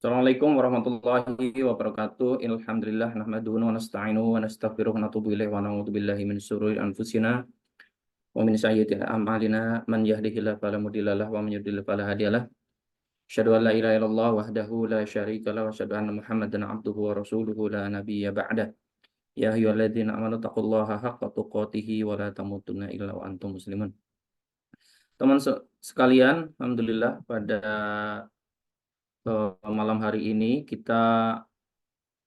Assalamualaikum warahmatullahi wabarakatuh. Alhamdulillah nahmaduhu wa nasta'inuhu wa nastaghfiruhu wa natubu ilaihi wa na'udzu billahi min syururi anfusina wa min sayyiati a'malina man yahdihillahu fala mudilla lahu wa man yudlil fala hadiyalah. Asyhadu an la ilaha illallah wahdahu la syarika lahu wa asyhadu anna Muhammadan abduhu wa rasuluhu la nabiyya ba'dah. Ya ayyuhalladzina amanu taqullaha haqqa tuqatih wa la tamutunna illa wa antum muslimun. Teman sekalian, alhamdulillah pada malam hari ini kita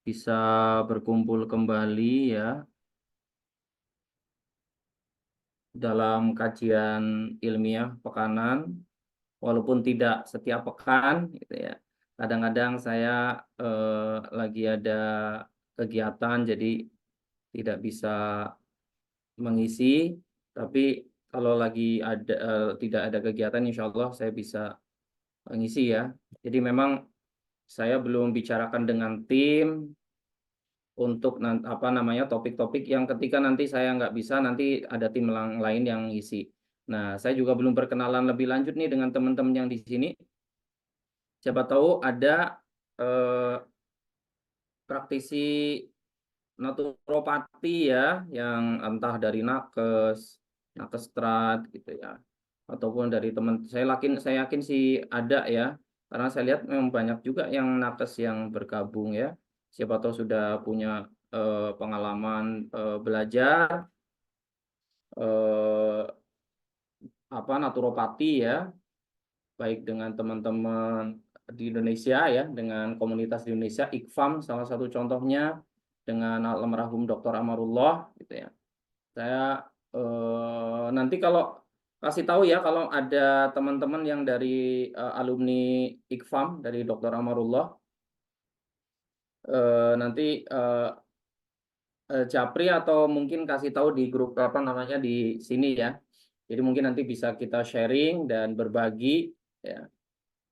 bisa berkumpul kembali ya dalam kajian ilmiah pekanan, walaupun tidak setiap pekan gitu ya. Kadang-kadang saya lagi ada kegiatan jadi tidak bisa mengisi, tapi kalau lagi ada tidak ada kegiatan insya Allah saya bisa mengisi ya. Jadi memang saya belum bicarakan dengan tim untuk apa namanya topik-topik yang ketika nanti saya nggak bisa nanti ada tim lain yang ngisi. Nah, saya juga belum perkenalan lebih lanjut nih dengan teman-teman yang di sini. Siapa tahu ada eh, praktisi naturopati ya yang entah dari nakes, nakestrat gitu ya, ataupun dari teman saya yakin sih ada ya, karena saya lihat memang banyak juga yang nakes yang bergabung ya. Siapa tahu sudah punya pengalaman belajar eh, apa naturopati ya, baik dengan teman-teman di Indonesia ya, dengan komunitas di Indonesia, IKFAM salah satu contohnya, dengan almarhum Dr. Amarullah gitu ya. Saya nanti kalau kasih tahu ya kalau ada teman-teman yang dari alumni IKFAM dari Dr. Amarullah, nanti Japri atau mungkin kasih tahu di grup apa namanya di sini ya. Jadi mungkin nanti bisa kita sharing dan berbagi ya,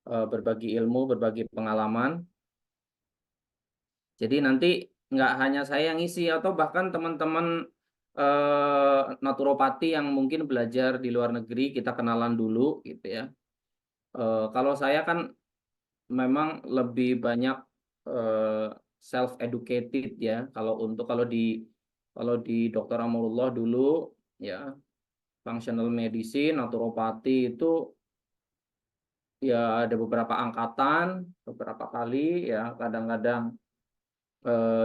berbagi ilmu, berbagi pengalaman. Jadi nanti nggak hanya saya yang isi atau bahkan teman-teman naturopati yang mungkin belajar di luar negeri kita kenalan dulu gitu ya. Kalau saya kan memang lebih banyak self educated ya. Kalau di Dokter Amrullah dulu ya, functional medicine, naturopati itu ya ada beberapa angkatan, beberapa kali ya, kadang-kadang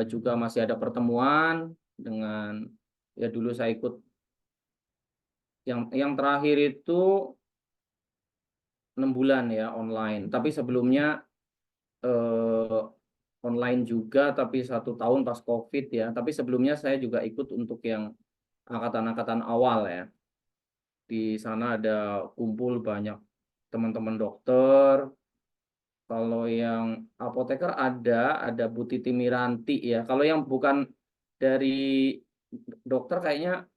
juga masih ada pertemuan dengan ya dulu saya ikut yang terakhir itu 6 bulan ya online. Tapi sebelumnya eh, online juga, tapi 1 tahun pas COVID ya. Tapi sebelumnya saya juga ikut untuk yang angkatan-angkatan awal ya. Di sana ada kumpul banyak teman-teman dokter. Kalau yang apoteker ada Bu Titi Miranti ya. Kalau yang bukan dari dokter kayaknya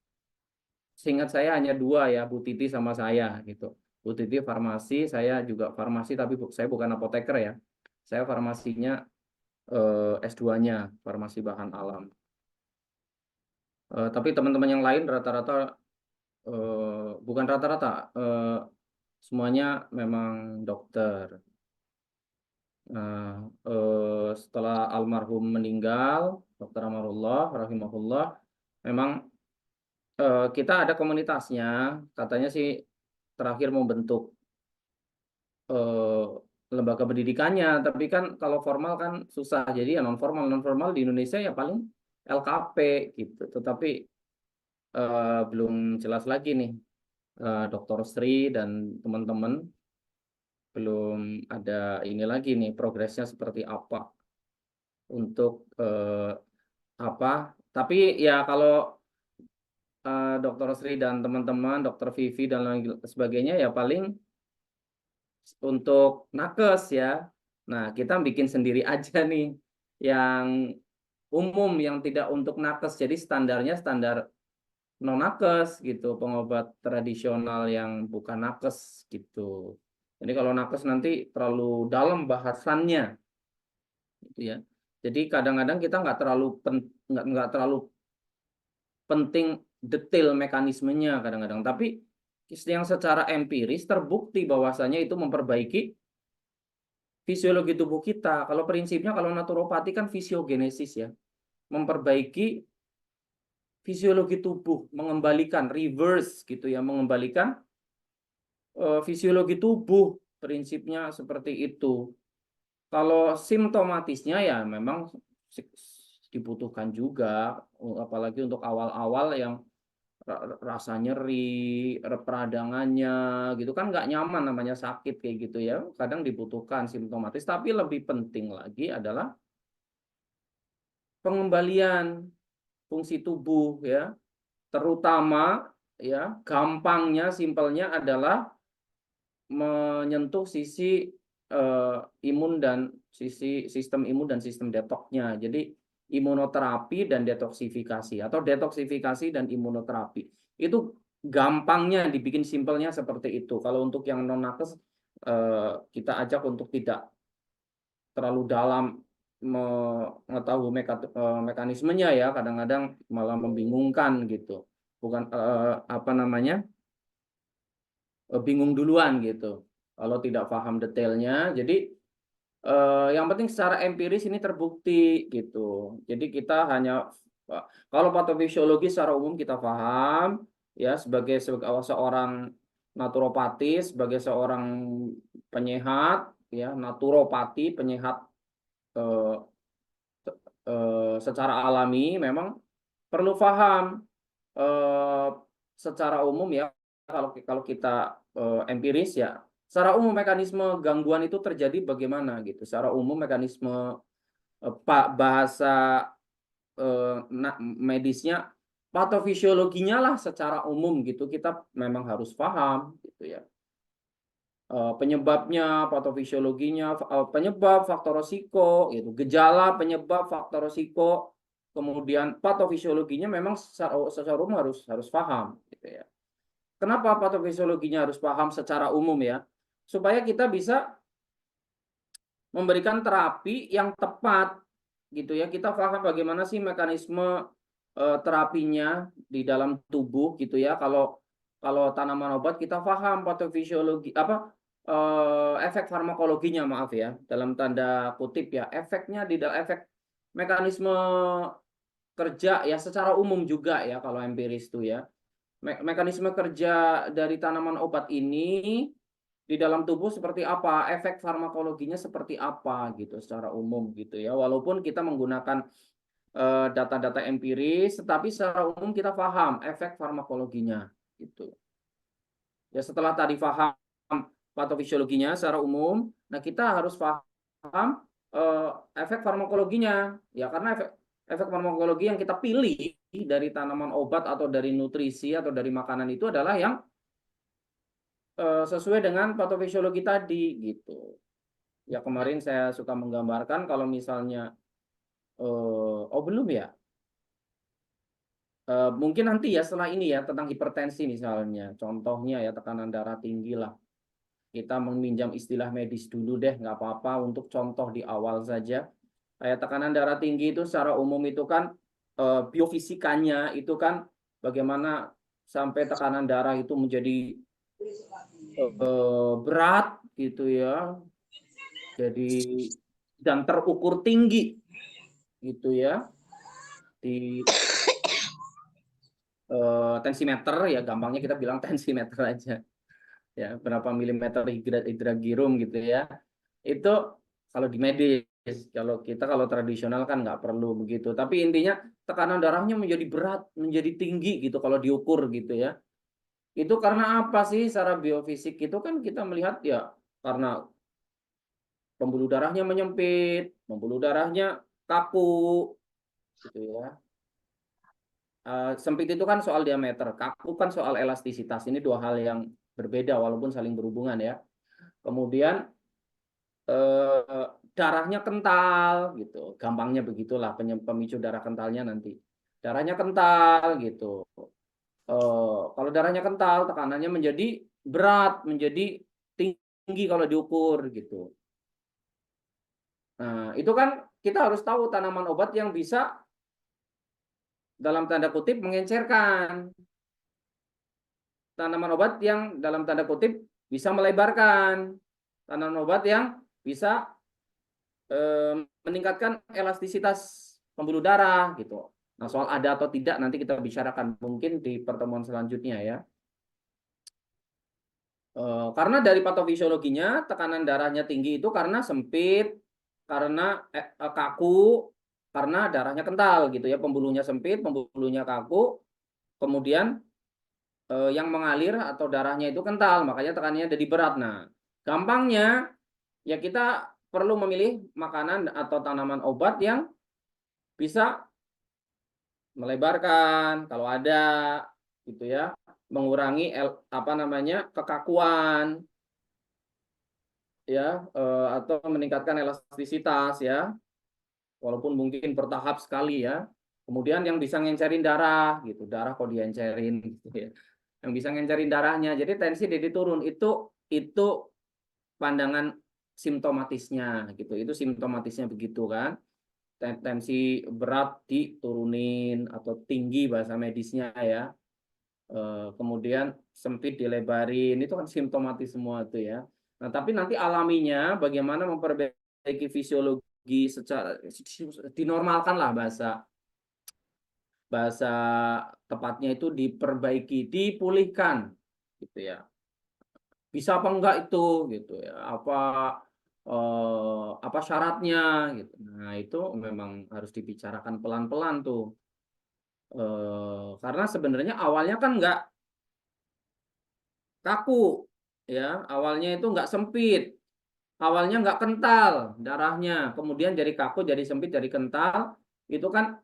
seingat saya hanya dua ya, Bu Titi sama saya gitu. Bu Titi farmasi, saya juga farmasi tapi saya bukan apoteker ya. Saya farmasinya S2-nya, farmasi bahan alam. Tapi teman-teman yang lain rata-rata bukan rata-rata, semuanya memang dokter. Nah, setelah almarhum meninggal, Dokter Amarullah, rahimahullah, memang kita ada komunitasnya, katanya sih terakhir membentuk eh, lembaga pendidikannya, tapi kan kalau formal kan susah, jadi ya non formal di Indonesia ya paling LKP gitu. Tetapi belum jelas lagi nih, Dr. Sri dan teman-teman belum ada ini lagi nih progresnya seperti apa untuk apa. Tapi ya kalau Dr. Sri dan teman-teman, Dr. Vivi dan lain sebagainya ya paling untuk nakes ya. Nah, kita bikin sendiri aja nih yang umum yang tidak untuk nakes. Jadi standarnya standar non nakes gitu, pengobat tradisional yang bukan nakes gitu. Jadi kalau nakes nanti terlalu dalam bahasannya gitu ya. Jadi kadang-kadang kita nggak terlalu penting detail mekanismenya kadang-kadang, tapi yang secara empiris terbukti bahwasanya itu memperbaiki fisiologi tubuh kita. Kalau prinsipnya kalau naturopati kan fisiogenesis ya, memperbaiki fisiologi tubuh, mengembalikan reverse gitu ya, mengembalikan fisiologi tubuh, prinsipnya seperti itu. Kalau simptomatisnya ya memang dibutuhkan juga, apalagi untuk awal-awal yang rasa nyeri, peradangannya gitu kan nggak nyaman, namanya sakit kayak gitu ya. Kadang dibutuhkan simptomatis, tapi lebih penting lagi adalah pengembalian fungsi tubuh ya. Terutama ya, gampangnya, simpelnya adalah menyentuh sisi imun dan sisi sistem imun dan sistem detoknya. Jadi imunoterapi dan detoksifikasi atau detoksifikasi dan imunoterapi. Itu gampangnya dibikin simpelnya seperti itu. Kalau untuk yang non nakes kita ajak untuk tidak terlalu dalam mengetahui mekanismenya ya, kadang-kadang malah membingungkan gitu. Bukan apa namanya? Bingung duluan gitu. Kalau tidak paham detailnya. Jadi yang penting secara empiris ini terbukti gitu. Jadi kita hanya kalau patofisiologi secara umum kita paham ya, sebagai seorang naturopati, sebagai seorang penyehat ya, naturopati penyehat eh, secara alami memang perlu paham eh, secara umum ya, kalau kita empiris ya, secara umum mekanisme gangguan itu terjadi bagaimana gitu. Secara umum mekanisme bahasa medisnya, patofisiologinya lah secara umum gitu kita memang harus paham gitu ya. Penyebabnya, patofisiologinya, penyebab, faktor resiko, gitu. Gejala, penyebab, faktor resiko, kemudian patofisiologinya memang secara umum harus paham, gitu ya. Kenapa patofisiologinya harus paham secara umum ya? Supaya kita bisa memberikan terapi yang tepat, gitu ya. Kita paham bagaimana sih mekanisme terapinya di dalam tubuh, gitu ya. Kalau tanaman obat kita paham patofisiologi apa efek farmakologinya, maaf ya, dalam tanda kutip ya, efeknya di dalam efek mekanisme kerja ya secara umum juga ya, kalau empiris itu ya. Mekanisme kerja dari tanaman obat ini di dalam tubuh seperti apa, efek farmakologinya seperti apa gitu secara umum gitu ya. Walaupun kita menggunakan data-data empiris, tetapi secara umum kita paham efek farmakologinya gitu. Ya setelah tadi paham patofisiologinya secara umum, nah kita harus paham efek farmakologinya ya, karena efek farmakologi yang kita pilih dari tanaman obat atau dari nutrisi atau dari makanan itu adalah yang sesuai dengan patofisiologi tadi gitu. Ya kemarin saya suka menggambarkan kalau misalnya oh belum ya. Mungkin nanti ya setelah ini ya tentang hipertensi misalnya. Contohnya ya tekanan darah tinggi lah. Kita meminjam istilah medis dulu deh, nggak apa-apa untuk contoh di awal saja. Kayak tekanan darah tinggi itu secara umum itu kan biofisikanya itu kan bagaimana sampai tekanan darah itu menjadi berat gitu ya. Jadi dan terukur tinggi gitu ya di tensimeter ya, gampangnya kita bilang tensimeter aja ya, berapa milimeter hidragirum gitu ya. Itu kalau di medis, kalau tradisional kan nggak perlu begitu, tapi intinya tekanan darahnya menjadi berat, menjadi tinggi gitu kalau diukur gitu ya. Itu karena apa sih? Secara biofisik itu kan kita melihat ya karena pembuluh darahnya menyempit, pembuluh darahnya kaku gitu ya. Sempit itu kan soal diameter, kaku kan soal elastisitas. Ini dua hal yang berbeda walaupun saling berhubungan ya. Kemudian eh, darahnya kental gitu, gampangnya begitulah pemicu darah kentalnya nanti. Darahnya kental gitu. Kalau darahnya kental, tekanannya menjadi berat, menjadi tinggi kalau diukur gitu. Nah, itu kan kita harus tahu tanaman obat yang bisa dalam tanda kutip mengencerkan, tanaman obat yang dalam tanda kutip bisa melebarkan, tanaman obat yang bisa meningkatkan elastisitas pembuluh darah gitu. Nah, soal ada atau tidak nanti kita bicarakan mungkin di pertemuan selanjutnya ya. Karena dari patofisiologinya tekanan darahnya tinggi itu karena sempit, karena kaku, karena darahnya kental gitu ya, pembuluhnya sempit, pembuluhnya kaku, kemudian yang mengalir atau darahnya itu kental, makanya tekanannya jadi berat. Nah, gampangnya ya kita perlu memilih makanan atau tanaman obat yang bisa melebarkan kalau ada gitu ya, mengurangi kekakuan ya, atau meningkatkan elastisitas ya, walaupun mungkin bertahap sekali ya. Kemudian yang bisa ngencerin darah gitu, darah kok diencerin gitu ya. Yang bisa ngencerin darahnya, jadi tensi jadi turun itu pandangan simptomatisnya gitu. Itu simptomatisnya begitu kan. Tensi berat diturunin atau tinggi bahasa medisnya ya. Kemudian sempit dilebarin, itu kan simptomatis semua itu ya. Nah, tapi nanti alaminya bagaimana memperbaiki fisiologi secara dinormalkan lah bahasa bahasa tepatnya itu diperbaiki, dipulihkan gitu ya. Bisa apa enggak itu gitu ya. Apa syaratnya gitu. Nah, itu memang harus dibicarakan pelan-pelan tuh. Karena sebenarnya awalnya kan enggak kaku ya, awalnya itu nggak sempit, awalnya nggak kental darahnya, kemudian jadi kaku, jadi sempit, jadi kental. Itu kan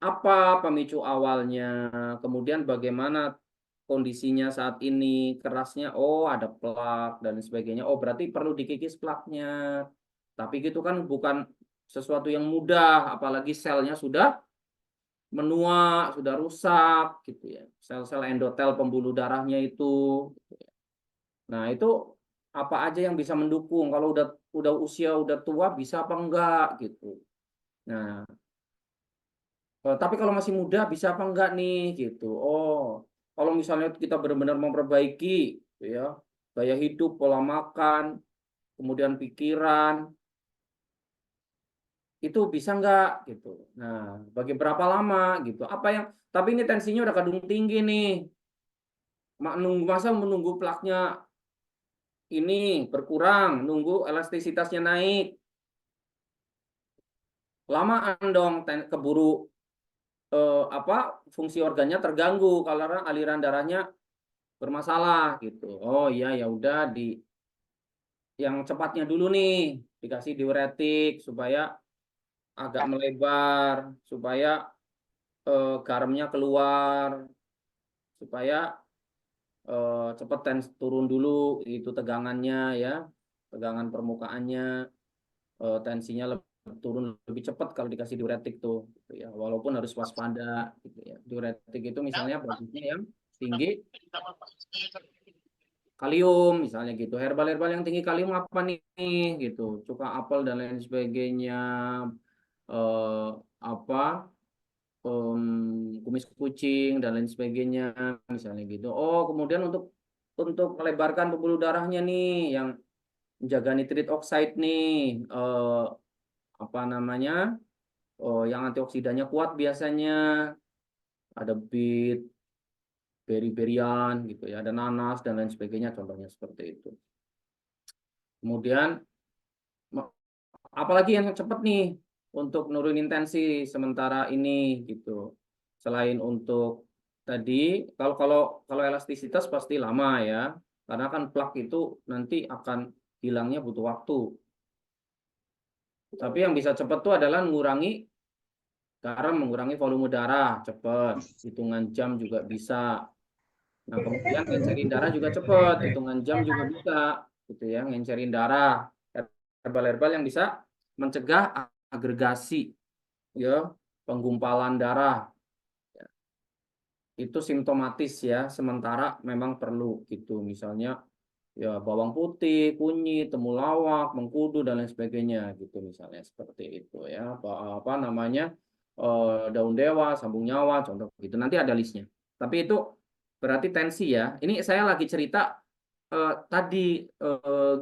apa pemicu awalnya, kemudian bagaimana kondisinya saat ini, kerasnya, oh ada plak dan sebagainya, oh berarti perlu dikikis plaknya. Tapi gitu kan bukan sesuatu yang mudah, apalagi selnya sudah menua, sudah rusak gitu ya, sel-sel endotel pembuluh darahnya itu. Nah, itu apa aja yang bisa mendukung kalau udah usia udah tua bisa apa enggak gitu. Nah, tapi kalau masih muda bisa apa enggak nih gitu. Oh, kalau misalnya kita benar-benar memperbaiki gitu ya, gaya hidup, pola makan, kemudian pikiran, itu bisa enggak gitu. Nah, bagi berapa lama gitu. Apa yang tapi ini tensinya udah kadung tinggi nih. Masa menunggu plaknya ini berkurang, nunggu elastisitasnya naik. Lamaan dong keburu fungsi organnya terganggu karena aliran darahnya bermasalah gitu. Oh iya ya udah yang cepatnya dulu nih dikasih diuretik supaya agak melebar, supaya garamnya keluar, supaya cepat turun dulu itu tegangannya ya, tegangan permukaannya, tensinya turun lebih cepat kalau dikasih diuretik tuh gitu ya, walaupun harus waspada gitu ya. Diuretik itu misalnya bagusnya yang tinggi kalium misalnya gitu, herbal-herbal yang tinggi kalium apa nih gitu, cuka apel dan lain sebagainya, eh, apa kumis kucing dan lain sebagainya misalnya gitu. Oh kemudian untuk melebarkan pembuluh darahnya nih yang menjaga nitrit oxide nih, apa namanya, yang antioksidannya kuat biasanya ada bit, beri-berian gitu ya, ada nanas dan lain sebagainya contohnya seperti itu. Kemudian apalagi yang cepat nih untuk nurunin tensi sementara ini gitu. Selain untuk tadi kalau kalau kalau elastisitas pasti lama ya. Karena kan plak itu nanti akan hilangnya butuh waktu. Tapi yang bisa cepat tuh adalah mengurangi volume darah cepat, hitungan jam juga bisa. Nah, kemudian ngencerin darah juga cepat, hitungan jam juga bisa, gitu ya, ngencerin darah. Herbal-herbal yang bisa mencegah agregasi, ya, penggumpalan darah. Itu simptomatis ya, sementara memang perlu gitu, misalnya ya bawang putih, kunyit, temulawak, mengkudu dan lain sebagainya gitu misalnya seperti itu ya. Apa namanya? Daun dewa, sambung nyawa, contoh gitu. Nanti ada listnya. Tapi itu berarti tensi ya. Ini saya lagi cerita tadi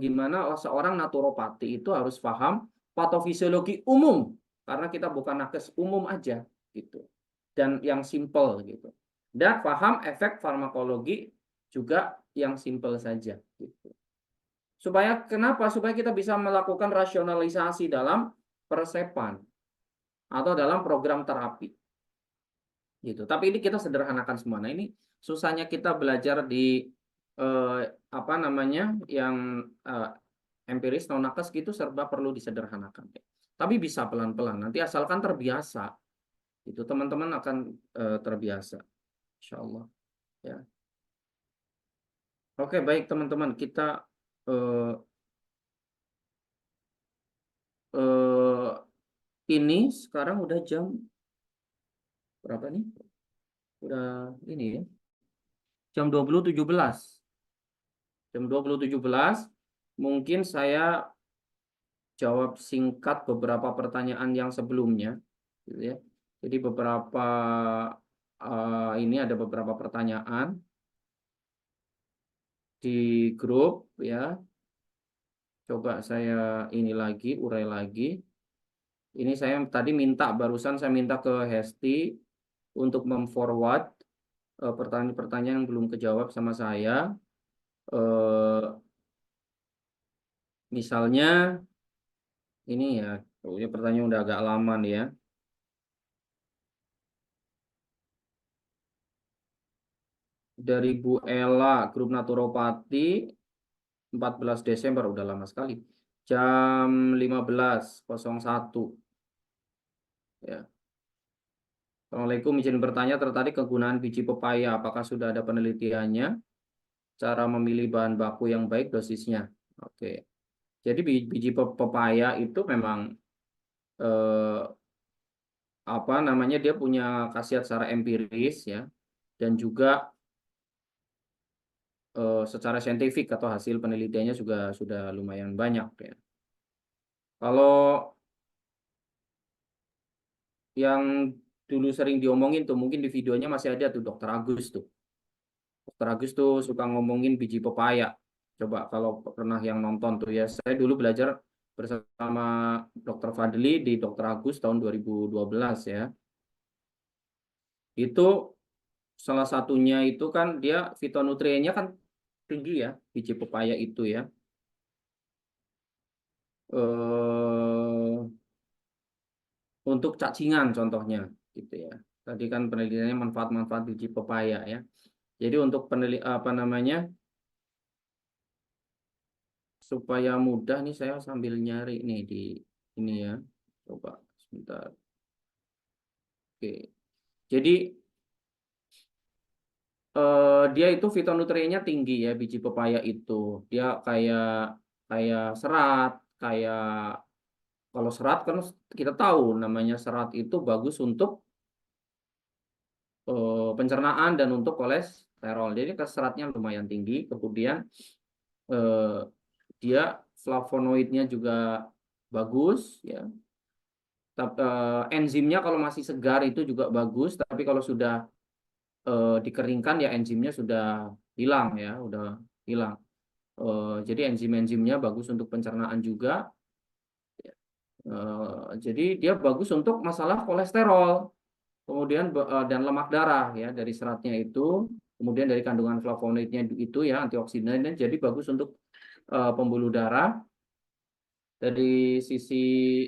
gimana seorang naturopati itu harus paham patofisiologi umum karena kita bukan nakes umum aja gitu dan yang simple gitu dan paham efek farmakologi juga yang simple saja gitu supaya kenapa supaya kita bisa melakukan rasionalisasi dalam peresepan atau dalam program terapi gitu tapi ini kita sederhanakan semua nah ini susahnya kita belajar di apa namanya yang empiris non nakes gitu serba perlu disederhanakan ya. Tapi bisa pelan-pelan nanti asalkan terbiasa itu teman-teman akan terbiasa insya Allah ya. Oke baik teman-teman kita eh, eh, ini sekarang udah jam berapa nih? Udah ini ya jam 20.17 jam 20.17 mungkin saya jawab singkat beberapa pertanyaan yang sebelumnya gitu ya. Jadi beberapa ini ada beberapa pertanyaan di grup ya. Coba saya ini lagi urai lagi. Ini saya tadi minta barusan saya minta ke Hesti untuk memforward pertanyaan-pertanyaan yang belum kejawab sama saya. Misalnya ini ya, ini pertanyaan udah agak lama nih ya. Dari Bu Ella, grup naturopati 14 Desember, udah lama sekali. Jam 15.01. Ya. Assalamualaikum, izin bertanya tertarik kegunaan biji pepaya. Apakah sudah ada penelitiannya? Cara memilih bahan baku yang baik dosisnya. Oke. Jadi biji pepaya itu memang eh, apa namanya dia punya khasiat secara empiris ya dan juga secara saintifik atau hasil penelitiannya juga sudah lumayan banyak ya. Kalau yang dulu sering diomongin tuh mungkin di videonya masih ada tuh Dokter Agus tuh. Dokter Agus tuh suka ngomongin biji pepaya. Coba kalau pernah yang nonton tuh ya. Saya dulu belajar bersama Dokter Fadli di Dokter Agus tahun 2012 ya. Itu salah satunya itu kan dia fitonutriennya kan tinggi ya biji pepaya itu ya. Eh untuk cacingan contohnya gitu ya. Tadi kan penelitiannya manfaat-manfaat biji pepaya ya. Jadi untuk apa namanya supaya mudah nih saya sambil nyari nih di ini ya. Coba sebentar. Oke. Jadi dia itu fitonutriennya tinggi ya biji pepaya itu. Dia kayak kayak serat, kayak kalau serat kan kita tahu namanya serat itu bagus untuk pencernaan dan untuk kolesterol. Jadi seratnya lumayan tinggi. Kemudian eh, dia flavonoidnya juga bagus ya. Enzimnya kalau masih segar itu juga bagus, tapi kalau sudah dikeringkan ya enzimnya sudah hilang ya, udah hilang. Jadi enzim-enzimnya bagus untuk pencernaan juga. Jadi dia bagus untuk masalah kolesterol, kemudian dan lemak darah ya dari seratnya itu, kemudian dari kandungan flavonoidnya itu ya antioksidan, jadi bagus untuk pembuluh darah. Dari sisi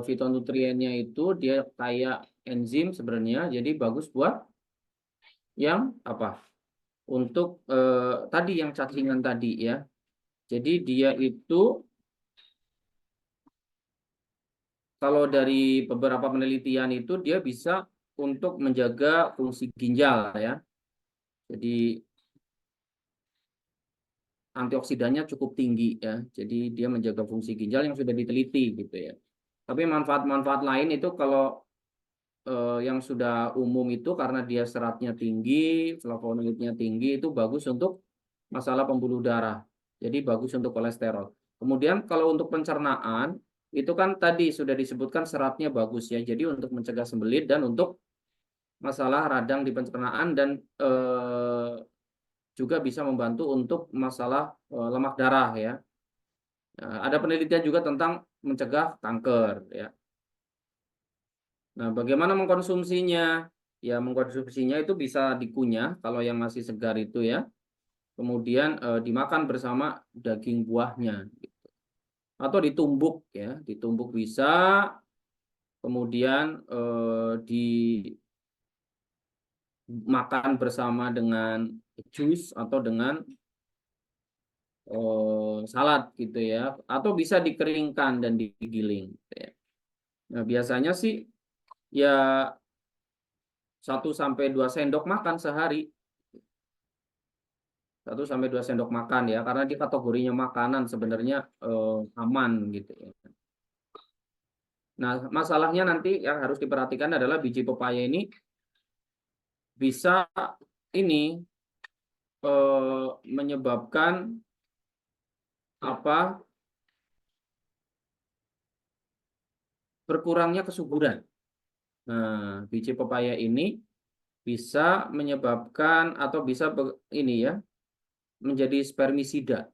fitonutriennya itu dia kayak enzim sebenarnya, jadi bagus buat yang apa? Untuk tadi yang cacingan tadi ya. Jadi dia itu kalau dari beberapa penelitian itu dia bisa untuk menjaga fungsi ginjal ya. Jadi antioksidannya cukup tinggi ya. Jadi dia menjaga fungsi ginjal yang sudah diteliti gitu ya. Tapi manfaat-manfaat lain itu kalau yang sudah umum itu karena dia seratnya tinggi, flavonoidnya tinggi itu bagus untuk masalah pembuluh darah. Jadi bagus untuk kolesterol. Kemudian kalau untuk pencernaan itu kan tadi sudah disebutkan seratnya bagus ya. Jadi untuk mencegah sembelit dan untuk masalah radang di pencernaan dan juga bisa membantu untuk masalah lemak darah ya. Ada penelitian juga tentang mencegah kanker ya. Nah, bagaimana mengkonsumsinya? Ya, mengkonsumsinya itu bisa dikunyah kalau yang masih segar itu ya. Kemudian dimakan bersama daging buahnya gitu. Atau ditumbuk ya, ditumbuk bisa. Kemudian dimakan bersama dengan jus atau dengan salad gitu ya, atau bisa dikeringkan dan digiling gitu ya. Nah, biasanya sih ya 1 sampai 2 sendok makan sehari. 1 sampai 2 sendok makan ya, karena di kategorinya makanan sebenarnya aman gitu ya. Nah, masalahnya nanti yang harus diperhatikan adalah biji pepaya ini bisa ini menyebabkan apa? Berkurangnya kesuburan. Nah, biji pepaya ini bisa menyebabkan atau bisa ini ya, menjadi spermisida.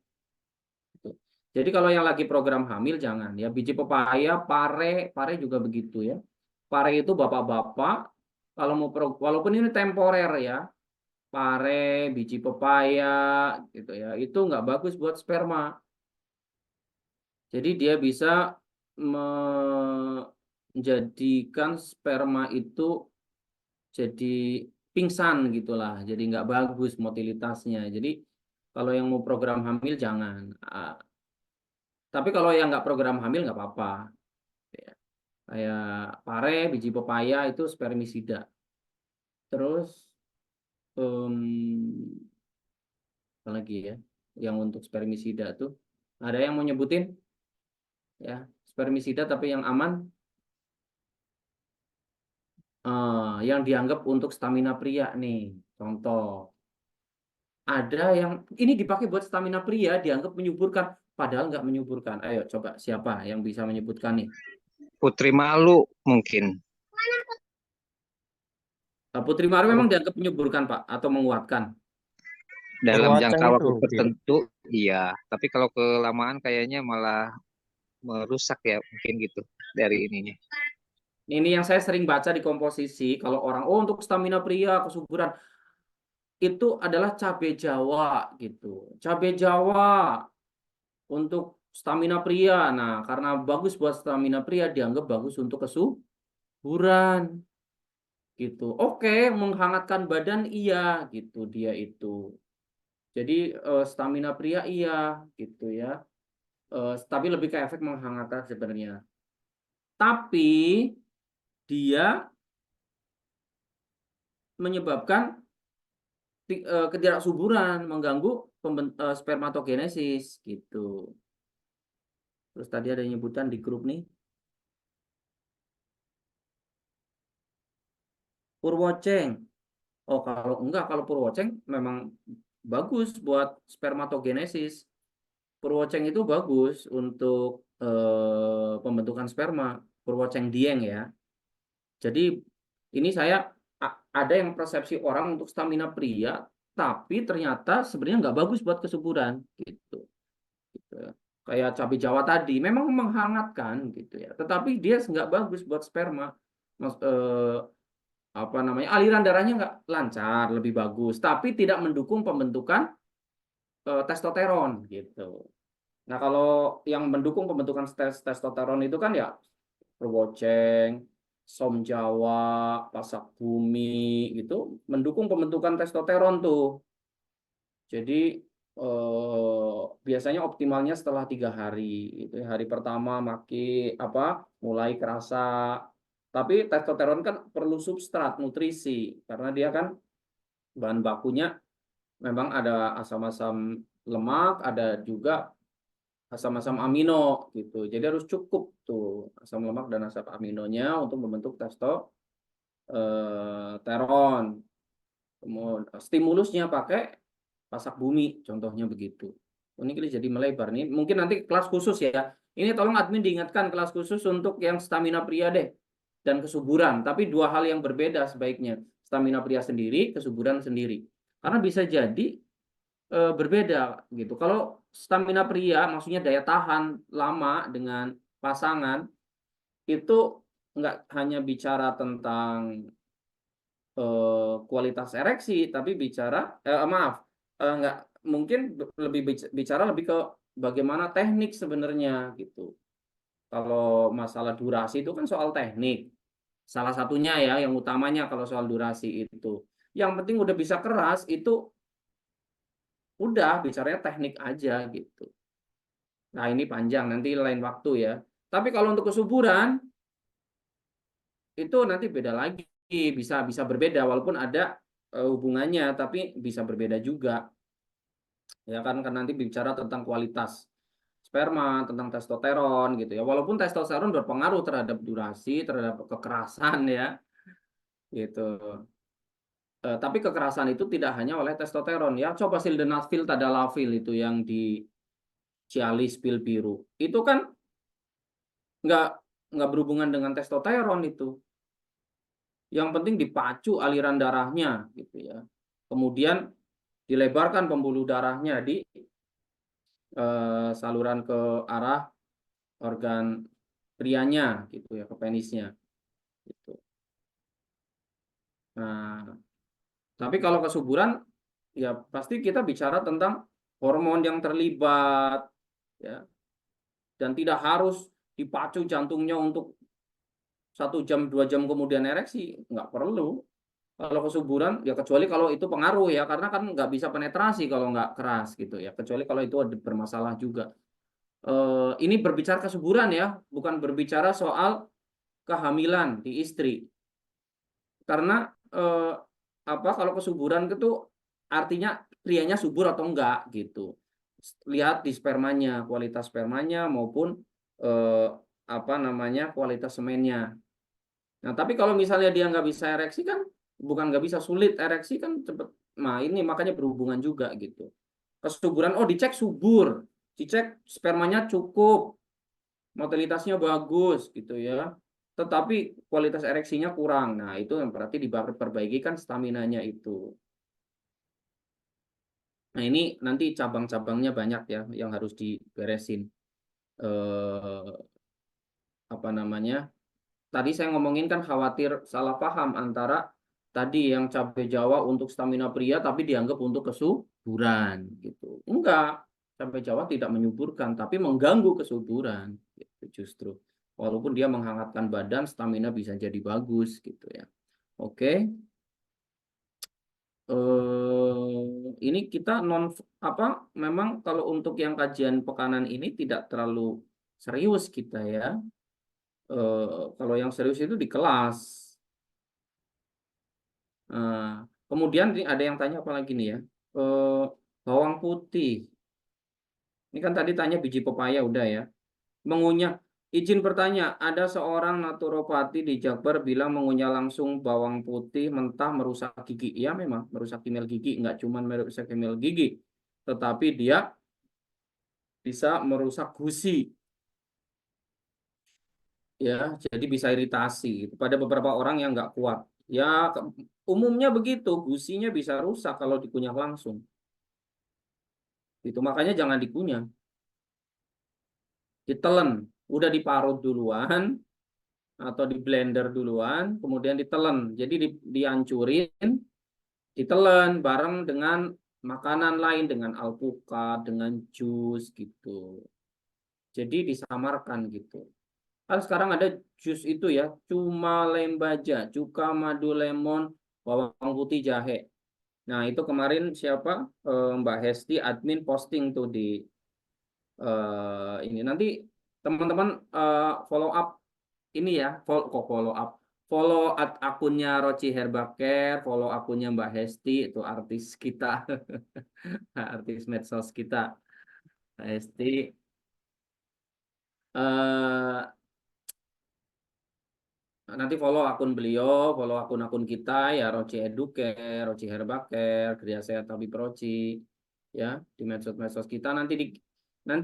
Jadi kalau yang lagi program hamil jangan ya, biji pepaya, pare juga begitu ya. Pare itu bapak-bapak kalau mau walaupun ini temporer ya, pare, biji pepaya gitu ya, itu nggak bagus buat sperma. Jadi dia bisa menjadikan sperma itu jadi pingsan gitulah, jadi nggak bagus motilitasnya. Jadi kalau yang mau program hamil jangan. Tapi kalau yang nggak program hamil nggak apa-apa. Ya. Kayak pare, biji pepaya itu spermisida. Terus apa lagi ya? Yang untuk spermisida tuh ada yang mau nyebutin ya spermisida tapi yang aman, yang dianggap untuk stamina pria nih. Contoh. Ada yang ini dipakai buat stamina pria, dianggap menyuburkan, padahal nggak menyuburkan. Ayo coba siapa yang bisa menyebutkan nih? Putri Malu mungkin. Putri Maru memang dianggap menyuburkan, Pak, atau menguatkan? Dalam Purwacang jangka itu, waktu Din. tertentu, iya. Tapi kalau kelamaan kayaknya malah merusak ya, mungkin gitu dari ininya. Ini yang saya sering baca di komposisi, kalau orang, oh untuk stamina pria, kesuburan, itu adalah cabai Jawa gitu. Cabai Jawa untuk stamina pria. Nah, karena bagus buat stamina pria, dianggap bagus untuk kesuburan. Gitu. Oke, menghangatkan badan iya gitu dia itu. Jadi stamina pria iya gitu ya. Tapi lebih ke efek menghangatkan sebenarnya. Tapi dia menyebabkan ketidaksuburan, mengganggu spermatogenesis gitu. Terus tadi ada nyebutan di grup nih, purwoceng. Oh, kalau enggak, kalau purwoceng memang bagus buat spermatogenesis. Purwoceng itu bagus untuk pembentukan sperma, purwoceng dieng ya. Jadi ini saya ada yang persepsi orang untuk stamina pria, tapi ternyata sebenarnya nggak bagus buat kesuburan gitu. Gitu ya. Kayak cabai Jawa tadi, memang menghangatkan gitu ya, tetapi dia nggak bagus buat sperma. Mas, apa namanya, aliran darahnya nggak lancar, lebih bagus, tapi tidak mendukung pembentukan testosteron gitu. Nah, kalau yang mendukung pembentukan testosteron itu kan ya perwoceng, som Jawa, pasak bumi gitu, mendukung pembentukan testosteron tuh. Jadi biasanya optimalnya setelah 3 hari. Itu hari pertama apa mulai kerasa. Tapi testosteron kan perlu substrat nutrisi karena dia kan bahan bakunya memang ada asam-asam lemak, ada juga asam-asam amino gitu. Jadi harus cukup tuh asam lemak dan asam aminonya untuk membentuk testosteron. Kemudian stimulusnya pakai pasak bumi, contohnya begitu. Ini jadi melebar nih. Mungkin nanti kelas khusus ya. Ini tolong admin diingatkan kelas khusus untuk yang stamina pria deh dan kesuburan. Tapi dua hal yang berbeda sebaiknya. Stamina pria sendiri, kesuburan sendiri. Karena bisa jadi berbeda gitu. Kalau stamina pria, maksudnya daya tahan lama dengan pasangan itu nggak hanya bicara tentang kualitas ereksi, tapi bicara maaf, nggak mungkin lebih bicara lebih ke bagaimana teknik sebenarnya gitu. Kalau masalah durasi itu kan soal teknik. Salah satunya ya, yang utamanya kalau soal durasi itu. Yang penting udah bisa keras itu udah bicaranya teknik aja gitu. Nah, ini panjang nanti lain waktu ya. Tapi kalau untuk kesuburan itu nanti beda lagi, bisa bisa berbeda walaupun ada hubungannya tapi bisa berbeda juga. Ya kan nanti bicara tentang kualitas sperma, tentang testosteron gitu ya. Walaupun testosteron berpengaruh terhadap durasi, terhadap kekerasan ya, gitu. Tapi kekerasan itu tidak hanya oleh testosteron ya. Coba sildenafil tadalafil itu yang di Cialis pil biru. Itu kan nggak nggak berhubungan dengan testosteron itu. Yang penting dipacu aliran darahnya gitu ya. Kemudian dilebarkan pembuluh darahnya di saluran ke arah organ prianya gitu ya, ke penisnya gitu. Nah, tapi kalau kesuburan ya pasti kita bicara tentang hormon yang terlibat ya, dan tidak harus dipacu jantungnya untuk 1 jam 2 jam kemudian ereksi, nggak perlu. Kalau kesuburan ya kecuali kalau itu pengaruh ya, karena kan nggak bisa penetrasi kalau nggak keras gitu ya, kecuali kalau itu ada bermasalah juga. Ini berbicara kesuburan ya, bukan berbicara soal kehamilan di istri. Karena apa kalau kesuburan itu artinya prianya subur atau enggak gitu. Lihat di spermanya, kualitas spermanya maupun apa namanya kualitas semennya. Nah, tapi kalau misalnya dia nggak bisa ereksi kan, bukan nggak bisa, sulit ereksi kan cepet. Nah, ini makanya berhubungan juga gitu. Kesuburan, oh dicek subur, dicek spermanya cukup, motilitasnya bagus gitu ya. Tetapi kualitas ereksinya kurang. Nah, itu yang berarti diperbaiki kan staminanya itu. Nah, ini nanti cabang-cabangnya banyak ya yang harus diberesin. Eh, apa namanya? Tadi saya ngomongin kan khawatir salah paham antara tadi yang cabai Jawa untuk stamina pria tapi dianggap untuk kesuburan gitu. Enggak, cabai Jawa tidak menyuburkan tapi mengganggu kesuburan gitu justru. Walaupun dia menghangatkan badan, stamina bisa jadi bagus gitu ya. Oke. Ini kita non apa memang kalau untuk yang kajian pekanan ini tidak terlalu serius kita ya. Kalau yang serius itu di kelas. Kemudian ada yang tanya apa lagi nih ya? Eh, Bawang putih. Ini kan tadi tanya biji pepaya udah ya. Mengunyah. Izin bertanya, ada seorang naturopati di Jakbar bilang mengunyah langsung bawang putih mentah merusak gigi. Ya memang merusak email gigi, nggak cuma merusak email gigi, tetapi dia bisa merusak gusi, ya. Jadi bisa iritasi gitu. Pada beberapa orang yang nggak kuat. Ya umumnya begitu, gusinya bisa rusak kalau dikunyah langsung. Itu makanya jangan dikunyah, ditelen. Udah diparut duluan atau di blender duluan, kemudian ditelen. Jadi dihancurin, ditelen bareng dengan makanan lain, dengan alpukat, dengan jus gitu. Jadi disamarkan gitu. Kan sekarang ada jus itu ya, cuma lembaja, cuka, madu, lemon, bawang putih, jahe. Nah, itu kemarin siapa? Mbak Hesti admin posting tuh di ini. Nanti teman-teman follow up ini ya, follow up. Follow akunnya Roci Herbacare, follow akunnya Mbak Hesti, itu artis kita, artis medsos kita, Mbak Hesti. Eh, Nanti follow akun beliau, follow akun-akun kita ya, Roci Educare, Roci Herbacare, Kerja Sehat Tabib Roci, ya di medsos-medsos kita. Nanti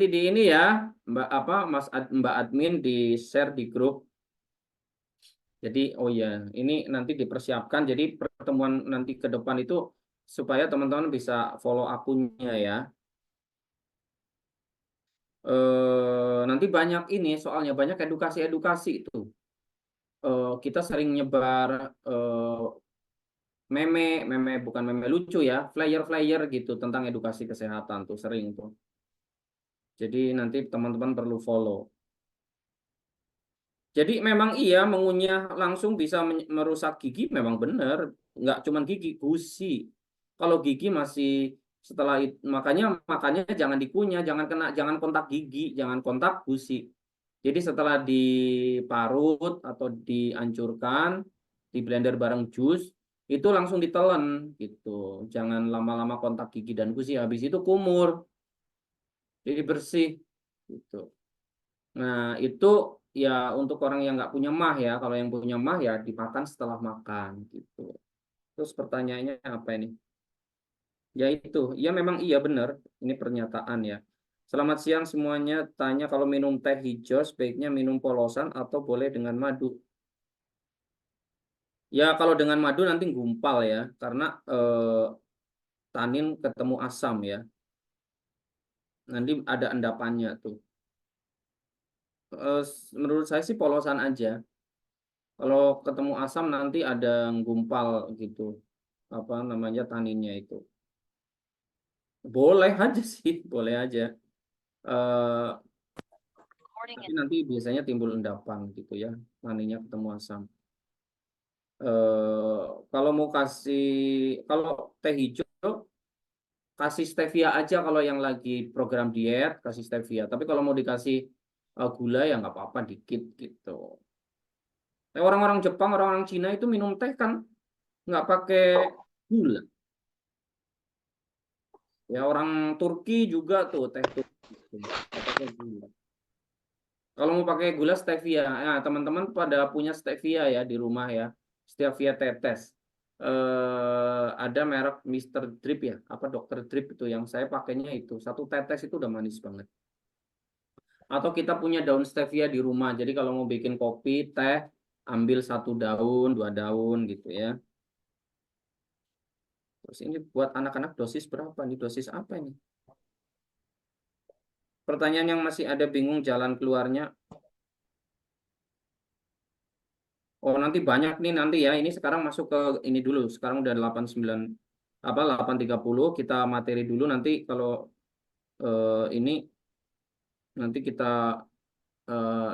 di ini ya, Mbak apa Mbak admin di share di grup. Jadi oh ya, ini nanti dipersiapkan. Jadi pertemuan nanti ke depan itu supaya teman-teman bisa follow akunnya ya. Nanti banyak ini soalnya banyak edukasi-edukasi itu. Kita sering nyebar meme bukan meme lucu ya, flyer-flyer gitu tentang edukasi kesehatan tuh sering tuh. Jadi nanti teman-teman perlu follow. Jadi memang iya mengunyah langsung bisa merusak gigi memang benar, nggak cuma gigi, gusi. Kalau gigi masih setelah itu makanya makanya jangan dikunyah, jangan kontak gigi, jangan kontak gusi. Jadi setelah diparut atau dihancurkan, di blender bareng jus, itu langsung ditelan gitu. Jangan lama-lama kontak gigi dan gusi, habis itu kumur, jadi bersih gitu. Nah, itu ya untuk orang yang nggak punya mah ya. Kalau yang punya mah ya dimakan setelah makan gitu. Terus pertanyaannya apa ini? Ya itu, ya memang iya benar. Ini pernyataan ya. Selamat siang semuanya. Tanya kalau minum teh hijau sebaiknya minum polosan atau boleh dengan madu. Ya kalau dengan madu nanti gumpal ya, karena tanin ketemu asam ya. Nanti ada endapannya tuh. Menurut saya sih polosan aja. Kalau ketemu asam nanti ada gumpal gitu. Apa namanya taninnya itu. Boleh aja sih, boleh aja. Eh tapi nanti biasanya timbul endapan gitu ya, taninnya ketemu asam. Eh kalau mau kasih, kalau teh hijau kasih stevia aja kalau yang lagi program diet kasih stevia. Tapi kalau mau dikasih gula ya nggak apa-apa dikit gitu. Orang-orang Jepang, orang-orang Cina itu minum teh kan nggak pakai gula. Ya orang Turki juga tuh teh Turki nggak pakai gula. Kalau mau pakai gula stevia, ya teman-teman pada punya stevia ya di rumah ya, stevia tetes. Ada merek Mister Drip ya, apa Dokter Drip itu yang saya pakainya itu satu tetes itu udah manis banget. Atau kita punya daun stevia di rumah, jadi kalau mau bikin kopi, teh, ambil satu daun, dua daun gitu ya. Terus ini buat anak-anak dosis berapa nih? Dosis apa ini? Pertanyaan yang masih ada bingung jalan keluarnya. Oh, nanti banyak nih nanti ya. Ini sekarang masuk ke ini dulu. Sekarang udah 89 apa 8.30 kita materi dulu nanti kalau ini nanti kita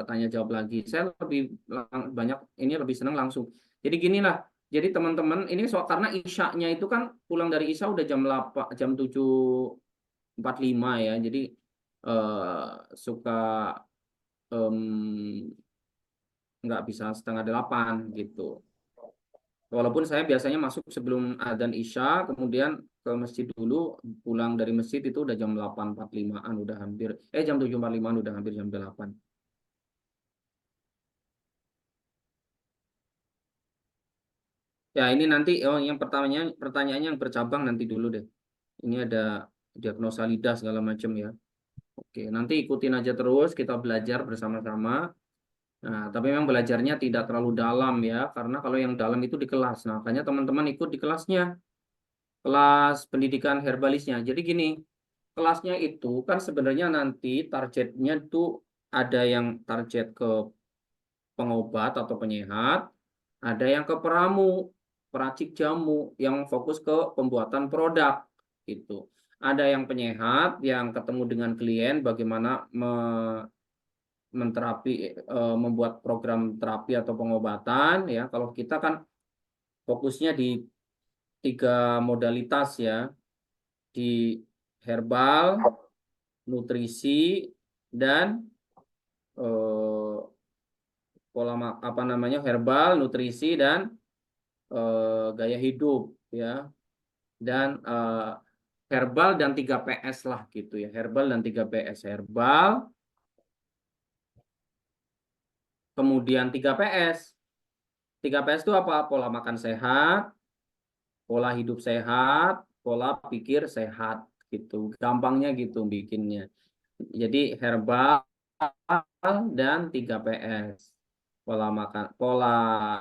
tanya jawab lagi. Saya lebih banyak ini lebih senang langsung. Jadi gini lah. Jadi teman-teman ini soal karena Isya-nya itu kan pulang dari Isya udah jam 8 jam 7.45 ya. Jadi suka em, nggak bisa setengah 8 gitu. Walaupun saya biasanya masuk sebelum adzan Isya, kemudian ke masjid dulu, pulang dari masjid itu udah jam 8.45-an, udah hampir, jam 7.45-an udah hampir jam 8. Ya ini nanti, oh yang pertanyaannya yang bercabang nanti dulu deh. Ini ada diagnosa lidah segala macam ya. Oke, nanti ikutin aja terus, kita belajar bersama-sama. Nah, tapi memang belajarnya tidak terlalu dalam ya, karena kalau yang dalam itu di kelas. Nah, makanya teman-teman ikut di kelasnya, kelas pendidikan herbalisnya. Jadi gini, kelasnya itu kan sebenarnya nanti targetnya tuh ada yang target ke pengobat atau penyehat, ada yang ke peramu, peracik jamu yang fokus ke pembuatan produk gitu. Ada yang penyehat yang ketemu dengan klien bagaimana menterapi membuat program terapi atau pengobatan ya. Kalau kita kan fokusnya di tiga modalitas ya, di herbal, nutrisi dan eh, apa namanya herbal, nutrisi dan gaya hidup ya dan herbal dan 3PS lah gitu ya herbal dan 3PS herbal kemudian 3PS 3PS itu apa pola makan sehat pola hidup sehat pola pikir sehat gitu gampangnya gitu bikinnya jadi herbal dan 3PS pola makan pola.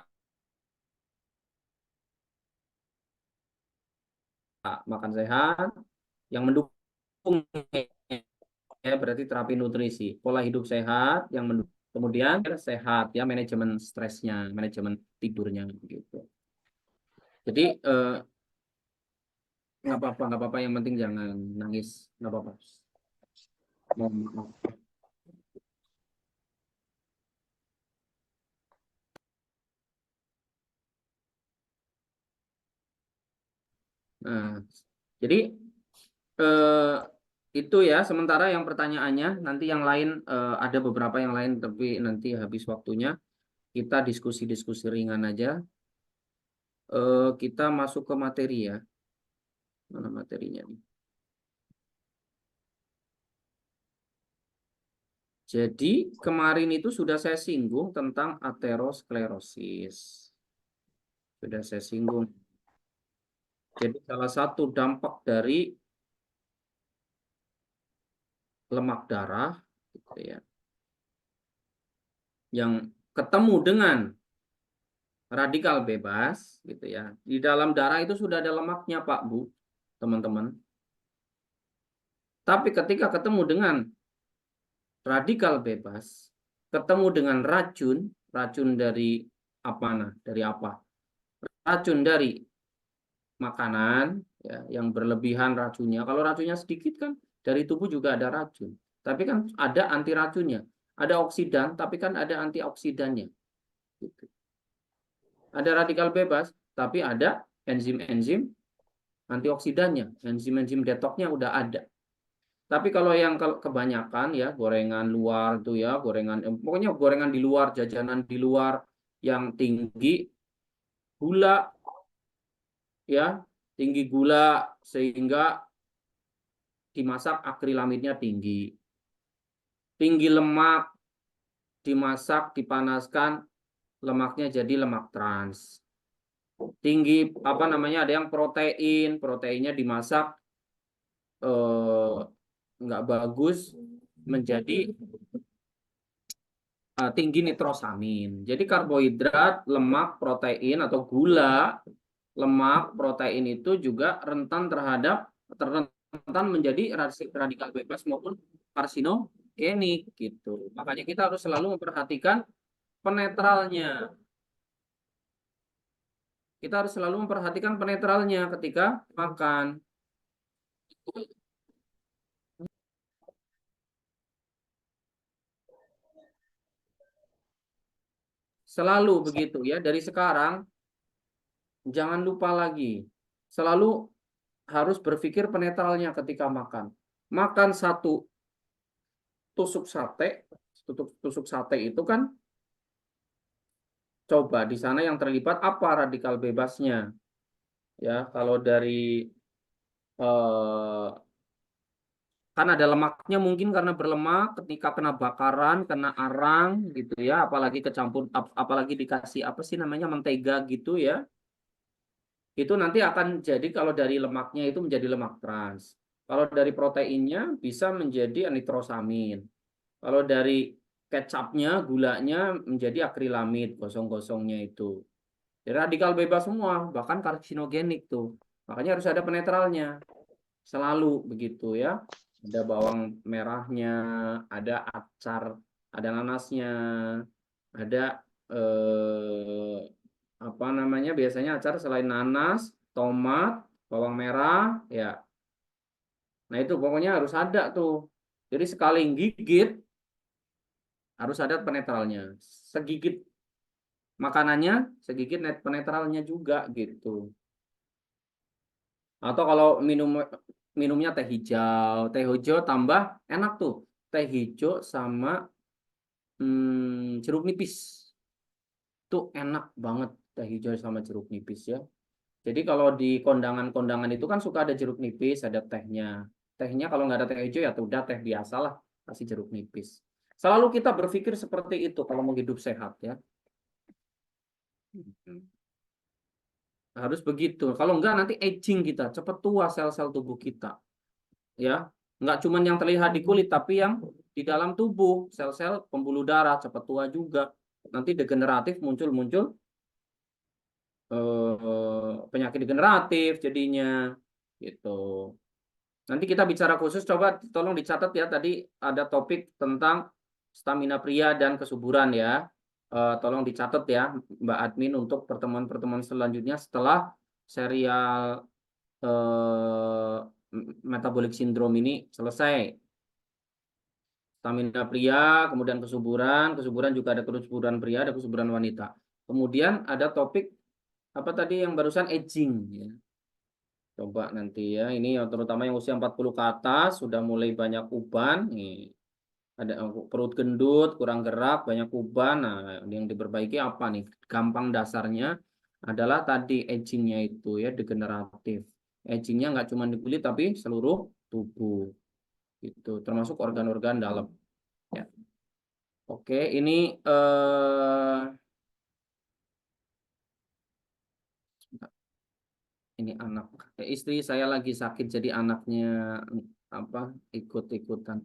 makan sehat, yang mendukung ya berarti terapi nutrisi, pola hidup sehat, yang mendukung, kemudian sehat ya manajemen stresnya, manajemen tidurnya gitu. Jadi nggak apa-apa, yang penting jangan nangis, nggak apa-apa. Mohon maaf. Nah, jadi eh, itu ya sementara yang pertanyaannya, nanti yang lain ada beberapa yang lain tapi nanti habis waktunya kita diskusi-diskusi ringan aja. Kita masuk ke materi ya. Mana materinya nih? Jadi kemarin itu sudah saya singgung tentang aterosklerosis. Sudah saya singgung. Jadi salah satu dampak dari lemak darah gitu ya, yang ketemu dengan radikal bebas gitu ya. Di dalam darah itu sudah ada lemaknya Pak Bu, teman-teman. Tapi ketika ketemu dengan radikal bebas, ketemu dengan racun, racun dari apa nah? Dari apa? Racun dari makanan ya, yang berlebihan racunnya. Kalau racunnya sedikit kan dari tubuh juga ada racun. Tapi kan ada anti racunnya. Ada oksidan, tapi kan ada antioksidannya. Gitu. Ada radikal bebas, tapi ada enzim-enzim antioksidannya, enzim-enzim detoxnya udah ada. Tapi kalau kebanyakan ya gorengan luar tuh ya, gorengan pokoknya gorengan di luar, jajanan di luar yang tinggi gula ya, tinggi gula sehingga dimasak akrilamidnya tinggi. Tinggi lemak, dimasak, dipanaskan, lemaknya jadi lemak trans. Tinggi apa namanya, ada yang proteinnya dimasak nggak bagus menjadi tinggi nitrosamin. Jadi karbohidrat, lemak, protein atau gula, lemak, protein itu juga rentan menjadi radikal bebas maupun karsinogenik gitu. Makanya kita harus selalu memperhatikan penetralnya. Kita harus selalu memperhatikan penetralnya ketika makan. Selalu begitu ya. Dari sekarang jangan lupa lagi. Selalu harus berpikir penetralnya ketika makan. Makan satu tusuk sate, tusuk sate itu kan coba di sana yang terlibat apa radikal bebasnya. Ya, kalau dari kan ada lemaknya mungkin karena berlemak ketika kena bakaran, kena arang gitu ya, apalagi kecampur apalagi dikasih apa sih namanya mentega gitu ya. Itu nanti akan jadi kalau dari lemaknya itu menjadi lemak trans. Kalau dari proteinnya bisa menjadi nitrosamin. Kalau dari kecapnya, gulanya menjadi akrilamid, gosong-gosongnya itu. Jadi radikal bebas semua, bahkan karsinogenik tuh. Makanya harus ada penetralnya. Selalu begitu ya. Ada bawang merahnya, ada acar, ada nanasnya, ada apa namanya biasanya acar selain nanas, tomat, bawang merah, ya. Nah itu pokoknya harus ada tuh. Jadi sekali gigit harus ada penetralnya. Segigit makanannya, segigit penetralnya juga gitu. Atau kalau minumnya teh hijau tambah enak tuh. Teh hijau sama jeruk nipis. Tuh enak banget teh hijau sama jeruk nipis ya. Jadi kalau di kondangan-kondangan itu kan suka ada jeruk nipis, ada tehnya. Tehnya kalau nggak ada teh hijau ya udah teh biasa lah, kasih jeruk nipis. Selalu kita berpikir seperti itu kalau mau hidup sehat ya. Harus begitu. Kalau enggak nanti aging kita, cepat tua sel-sel tubuh kita. Ya, nggak cuma yang terlihat di kulit, tapi yang di dalam tubuh, sel-sel pembuluh darah cepat tua juga. Nanti degeneratif muncul-muncul penyakit degeneratif jadinya. gitu. Nanti kita bicara khusus, coba tolong dicatat ya, tadi ada topik tentang stamina pria dan kesuburan ya. Tolong dicatat ya Mbak Admin untuk pertemuan-pertemuan selanjutnya setelah serial metabolic syndrome ini selesai. Stamina pria, kemudian kesuburan juga ada kesuburan pria, ada kesuburan wanita. Kemudian ada topik apa tadi yang barusan aging ya. Coba nanti ya, ini terutama yang usia 40 ke atas sudah mulai banyak uban nih. Ada perut gendut, kurang gerak, banyak uban. Nah, yang diperbaiki apa nih? Gampang dasarnya adalah tadi agingnya itu ya, degeneratif. Agingnya nggak cuma di kulit tapi seluruh tubuh. Itu termasuk organ-organ dalam. Ya. Oke, ini ini anak istri saya lagi sakit jadi anaknya apa ikut-ikutan.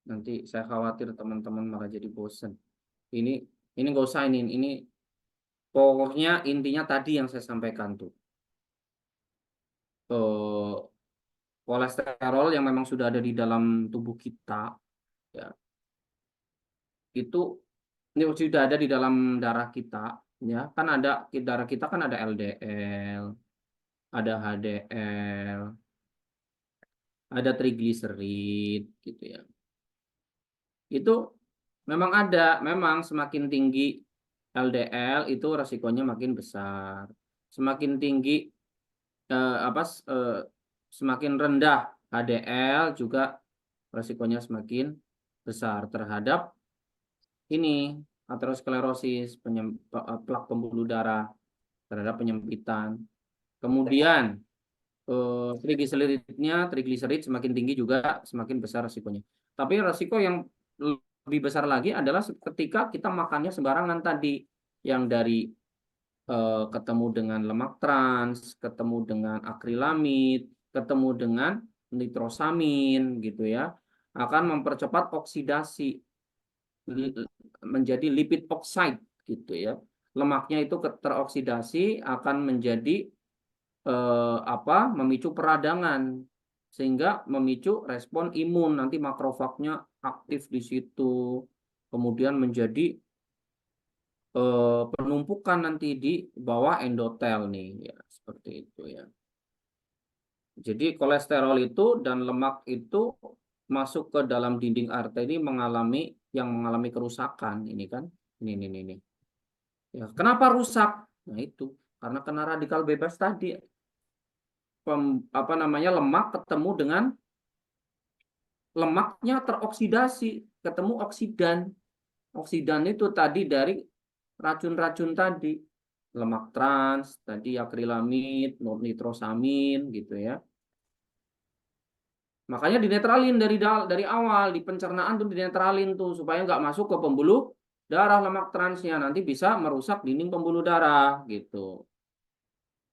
Nanti saya khawatir teman-teman malah jadi bosen. Ini ini nggak usah ini pokoknya intinya tadi yang saya sampaikan tuh. Eh, Kolesterol yang memang sudah ada di dalam tubuh kita ya, itu ini sudah ada di dalam darah kita ya. Kan ada di darah kita kan ada LDL, ada HDL, ada trigliserid gitu ya. Itu memang ada, memang semakin tinggi LDL itu resikonya makin besar. Semakin tinggi semakin rendah HDL juga resikonya semakin besar terhadap ini aterosklerosis, plak pembuluh darah, terhadap penyempitan. Kemudian trigliserid semakin tinggi juga semakin besar resikonya. Tapi resiko yang lebih besar lagi adalah ketika kita makannya sembarangan tadi, yang dari ketemu dengan lemak trans, ketemu dengan akrilamid, ketemu dengan nitrosamin gitu ya, akan mempercepat oksidasi menjadi lipid oxide gitu ya. Lemaknya itu teroksidasi akan menjadi memicu peradangan sehingga memicu respon imun, nanti makrofagnya aktif di situ, kemudian menjadi penumpukan nanti di bawah endotel nih ya, seperti itu ya. Jadi kolesterol itu dan lemak itu masuk ke dalam dinding arteri mengalami kerusakan ini kan. Ini. Ya, kenapa rusak? Nah, itu karena kena radikal bebas tadi. Lemak ketemu dengan lemaknya teroksidasi, ketemu oksidan. Oksidan itu tadi dari racun-racun tadi, lemak trans, tadi akrilamid, nitrosamin gitu ya. Makanya dinetralin dari awal, di pencernaan tuh dinetralin tuh supaya nggak masuk ke pembuluh darah lemak transnya, nanti bisa merusak dinding pembuluh darah gitu.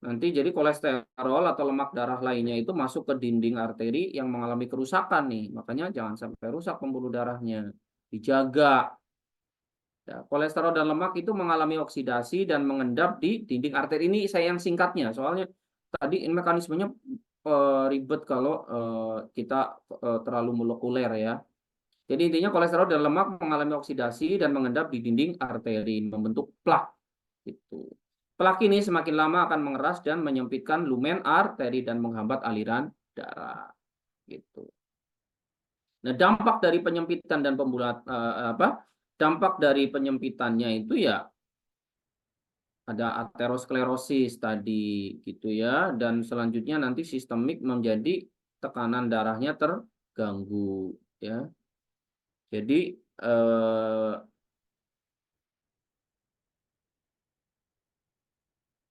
Nanti jadi kolesterol atau lemak darah lainnya itu masuk ke dinding arteri yang mengalami kerusakan nih. Makanya jangan sampai rusak pembuluh darahnya. Dijaga. Ya, kolesterol dan lemak itu mengalami oksidasi dan mengendap di dinding arteri. Ini saya yang singkatnya. Soalnya tadi ini mekanismenya ribet kalau kita terlalu molekuler ya. Jadi intinya kolesterol dan lemak mengalami oksidasi dan mengendap di dinding arteri membentuk plak. Gitu. Plak ini semakin lama akan mengeras dan menyempitkan lumen arteri dan menghambat aliran darah. Gitu. Nah, dampak dari penyempitan dan dampak dari penyempitannya itu ya ada aterosklerosis tadi gitu ya, dan selanjutnya nanti sistemik menjadi tekanan darahnya terganggu ya. Jadi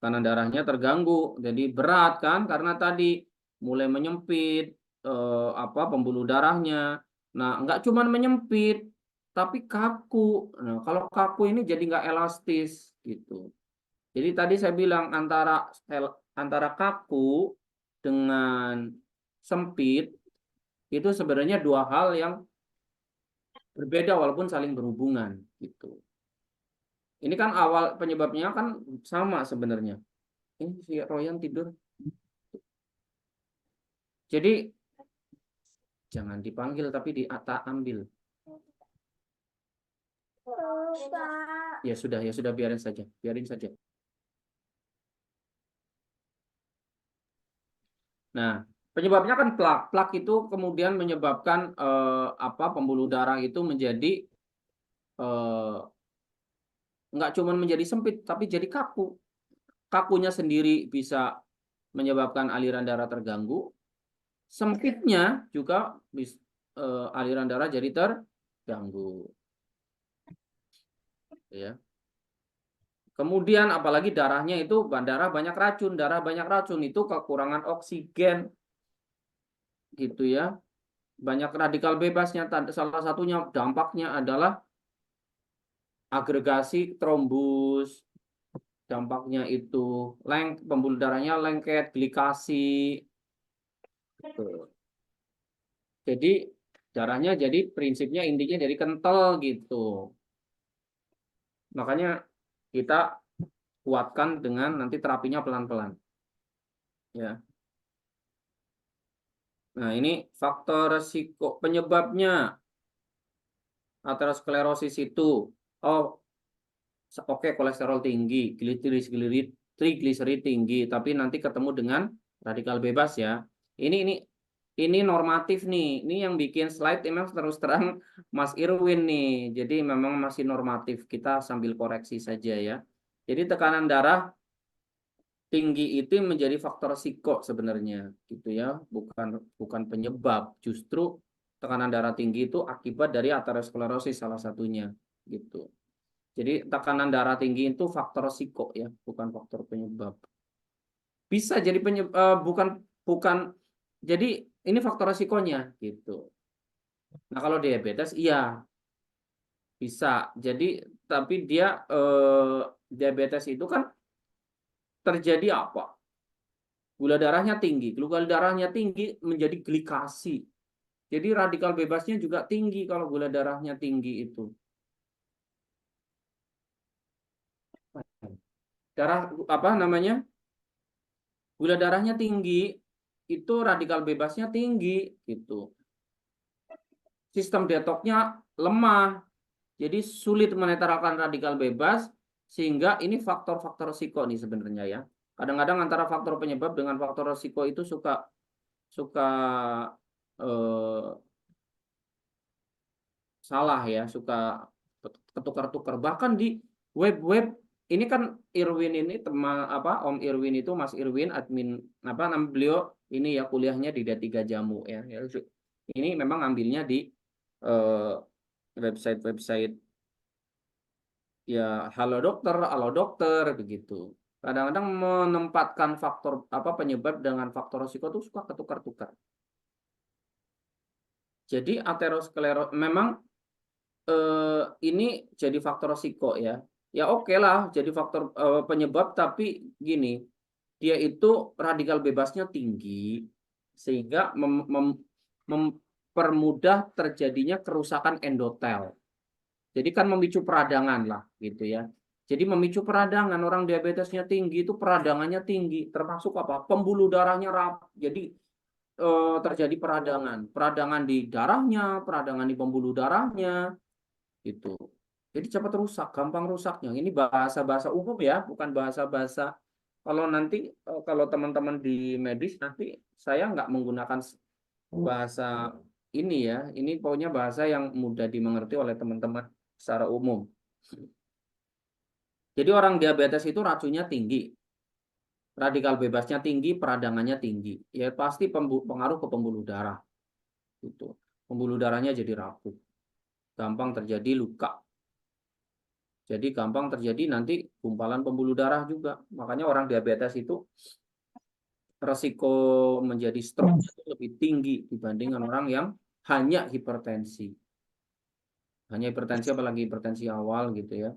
tekanan darahnya terganggu, jadi berat kan karena tadi mulai menyempit pembuluh darahnya. Nah, nggak cuma menyempit, tapi kaku. Nah, kalau kaku ini jadi nggak elastis gitu. Jadi tadi saya bilang antara kaku dengan sempit itu sebenarnya dua hal yang berbeda walaupun saling berhubungan gitu. Ini kan awal penyebabnya kan sama sebenarnya. Ini si Royan tidur. Jadi jangan dipanggil tapi ambil. Ya sudah biarin saja. Nah, penyebabnya kan plak. Plak itu kemudian menyebabkan pembuluh darah itu menjadi nggak cuma menjadi sempit tapi jadi kaku. Kakunya sendiri bisa menyebabkan aliran darah terganggu. Sempitnya juga aliran darah jadi terganggu. Ya. Kemudian apalagi darahnya itu darah banyak racun itu kekurangan oksigen gitu ya. Banyak radikal bebasnya, salah satunya dampaknya adalah agregasi trombus, dampaknya itu pembuluh darahnya lengket, glikasi gitu. Jadi darahnya jadi prinsipnya intinya jadi kental gitu. Makanya kita kuatkan dengan nanti terapinya pelan-pelan ya. Nah, ini faktor resiko penyebabnya aterosklerosis itu. Oh, oke, kolesterol tinggi, trigliserid tinggi, tapi nanti ketemu dengan radikal bebas ya. Ini normatif nih. Ini yang bikin slide memang terus terang Mas Irwin nih. Jadi memang masih normatif. Kita sambil koreksi saja ya. Jadi tekanan darah tinggi itu menjadi faktor risiko sebenarnya gitu ya, bukan penyebab. Justru tekanan darah tinggi itu akibat dari aterosklerosis salah satunya gitu. Jadi tekanan darah tinggi itu faktor risiko ya, bukan faktor penyebab. Bisa jadi bukan jadi ini faktor risikonya gitu. Nah, kalau diabetes iya bisa. Jadi tapi dia diabetes itu kan terjadi apa? Gula darahnya tinggi menjadi glikasi. Jadi radikal bebasnya juga tinggi kalau gula darahnya tinggi itu. Gula darahnya tinggi itu radikal bebasnya tinggi gitu. Sistem detoknya lemah. Jadi sulit menetralkan radikal bebas sehingga ini faktor-faktor risiko nih sebenarnya ya. Kadang-kadang antara faktor penyebab dengan faktor risiko itu suka eh, salah ya, suka ketukar-tukar. Bahkan di web-web ini kan Irwin ini Om Irwin itu Mas Irwin admin nama beliau ini ya kuliahnya di D3 Jamu ya. Ini memang ambilnya di website-website ya halo dokter begitu. Kadang-kadang menempatkan faktor penyebab dengan faktor risiko itu suka ketukar-tukar. Jadi aterosklerosis memang ini jadi faktor risiko ya. Ya oke lah jadi faktor penyebab tapi gini, dia itu radikal bebasnya tinggi sehingga mempermudah terjadinya kerusakan endotel. Jadi kan memicu peradangan lah gitu ya. Jadi memicu peradangan, orang diabetesnya tinggi itu peradangannya tinggi, termasuk apa? Pembuluh darahnya jadi terjadi peradangan di darahnya, peradangan di pembuluh darahnya gitu. Jadi cepat rusak, gampang rusaknya. Ini bahasa-bahasa umum ya, bukan bahasa-bahasa. Kalau nanti kalau teman-teman di medis nanti saya nggak menggunakan bahasa ini ya, ini pokoknya bahasa yang mudah dimengerti oleh teman-teman secara umum. Jadi orang diabetes itu racunnya tinggi, radikal bebasnya tinggi, peradangannya tinggi. Ya pasti pengaruh ke pembuluh darah. Gitu. Pembuluh darahnya jadi rapuh. Gampang terjadi luka. Jadi gampang terjadi nanti gumpalan pembuluh darah juga. Makanya orang diabetes itu resiko menjadi stroke itu lebih tinggi dibandingkan orang yang hanya hipertensi. Hanya hipertensi apalagi hipertensi awal gitu ya.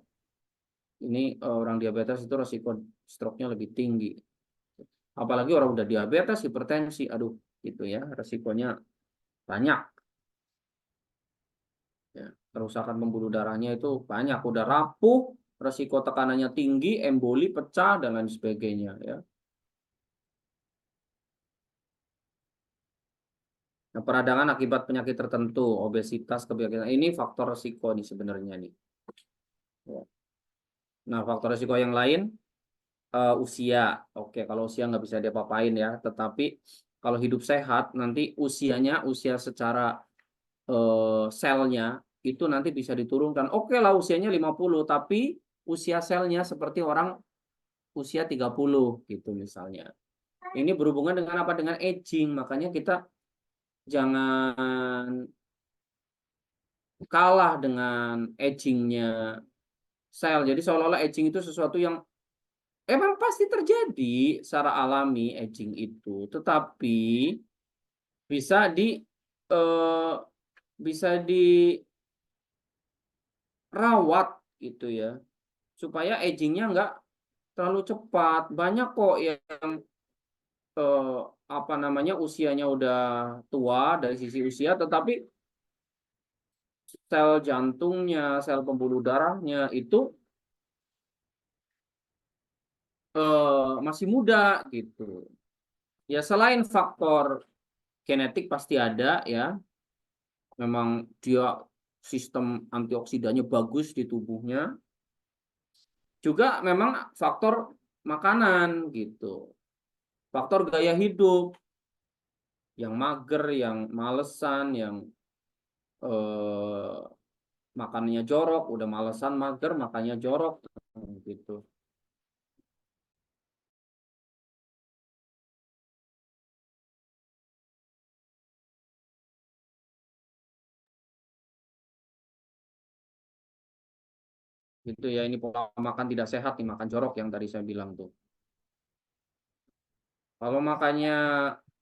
Ini orang diabetes itu resiko stroke-nya lebih tinggi. Apalagi orang udah diabetes, hipertensi, aduh gitu ya, resikonya banyak. Ya, kerusakan pembuluh darahnya itu banyak, udah rapuh, resiko tekanannya tinggi, emboli, pecah dan lain sebagainya ya. Nah, peradangan akibat penyakit tertentu, obesitas, kebiasaan ini faktor resiko nih sebenarnya nih. Ya. Nah, faktor resiko yang lain usia. Oke, kalau usia nggak bisa diapa-apain ya. Tetapi kalau hidup sehat, nanti usia secara selnya itu nanti bisa diturunkan. Oke lah usianya 50, tapi usia selnya seperti orang usia 30 gitu misalnya. Ini berhubungan dengan apa? Dengan aging. Makanya kita jangan kalah dengan agingnya sel. Jadi seolah-olah aging itu sesuatu yang emang pasti terjadi secara alami aging itu, tetapi bisa di eh, bisa dirawat gitu ya, supaya agingnya nggak terlalu cepat. Banyak kok yang eh, apa namanya usianya udah tua dari sisi usia, tetapi sel jantungnya, sel pembuluh darahnya itu masih muda gitu. Ya selain faktor genetik pasti ada ya. Memang dia sistem antioksidannya bagus di tubuhnya. Juga memang faktor makanan gitu. Faktor gaya hidup yang mager, yang malesan, yang eh, makannya jorok, udah malesan mager, makannya jorok gitu. Gitu ya, ini pola makan tidak sehat nih, makan jorok yang tadi saya bilang tuh. Kalau makannya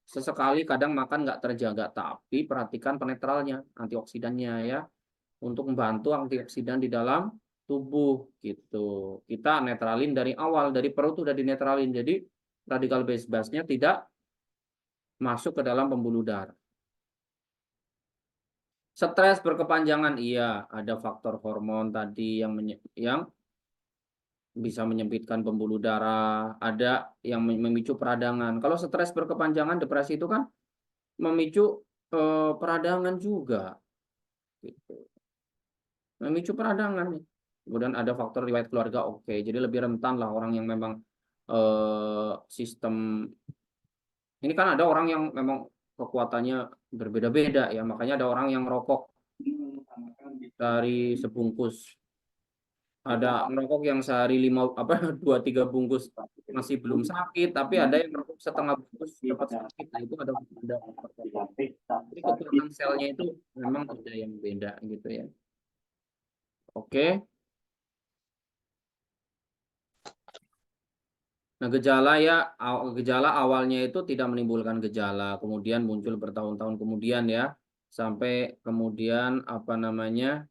sesekali kadang makan nggak terjaga, tapi perhatikan penetralnya, antioksidannya ya, untuk membantu antioksidan di dalam tubuh gitu. Kita netralin dari awal, dari perut udah dinetralin, jadi radikal bebasnya tidak masuk ke dalam pembuluh darah. Stres berkepanjangan, iya, ada faktor hormon tadi yang bisa menyempitkan pembuluh darah, ada yang memicu peradangan. Kalau stres berkepanjangan, depresi itu kan memicu peradangan juga, gitu. Memicu peradangan nih. Kemudian ada faktor riwayat keluarga, oke. Jadi lebih rentan lah orang yang memang sistem ini kan ada orang yang memang kekuatannya berbeda-beda ya. Makanya ada orang yang merokok dari sebungkus. Ada merokok yang sehari 2-3 bungkus masih belum sakit, tapi ada yang merokok setengah bungkus dapat sakit. Nah, itu ada. Jadi kekuatan selnya itu memang ada yang beda gitu ya. Oke. Nah, gejala awalnya itu tidak menimbulkan gejala, kemudian muncul bertahun-tahun kemudian ya, sampai kemudian apa namanya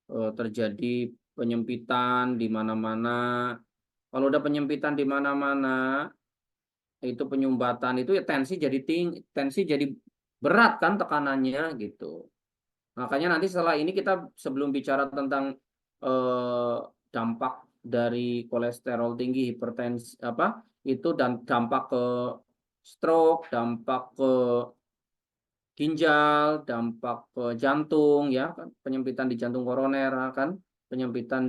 terjadi penyempitan di mana-mana. Kalau udah penyempitan di mana-mana, itu penyumbatan itu ya tensi jadi tinggi, tensi jadi berat kan tekanannya gitu. Makanya nanti setelah ini kita sebelum bicara tentang eh, dampak dari kolesterol tinggi, hipertensi apa itu dan dampak ke stroke, dampak ke ginjal, dampak ke jantung ya kan, penyempitan di jantung koroner kan, penyempitan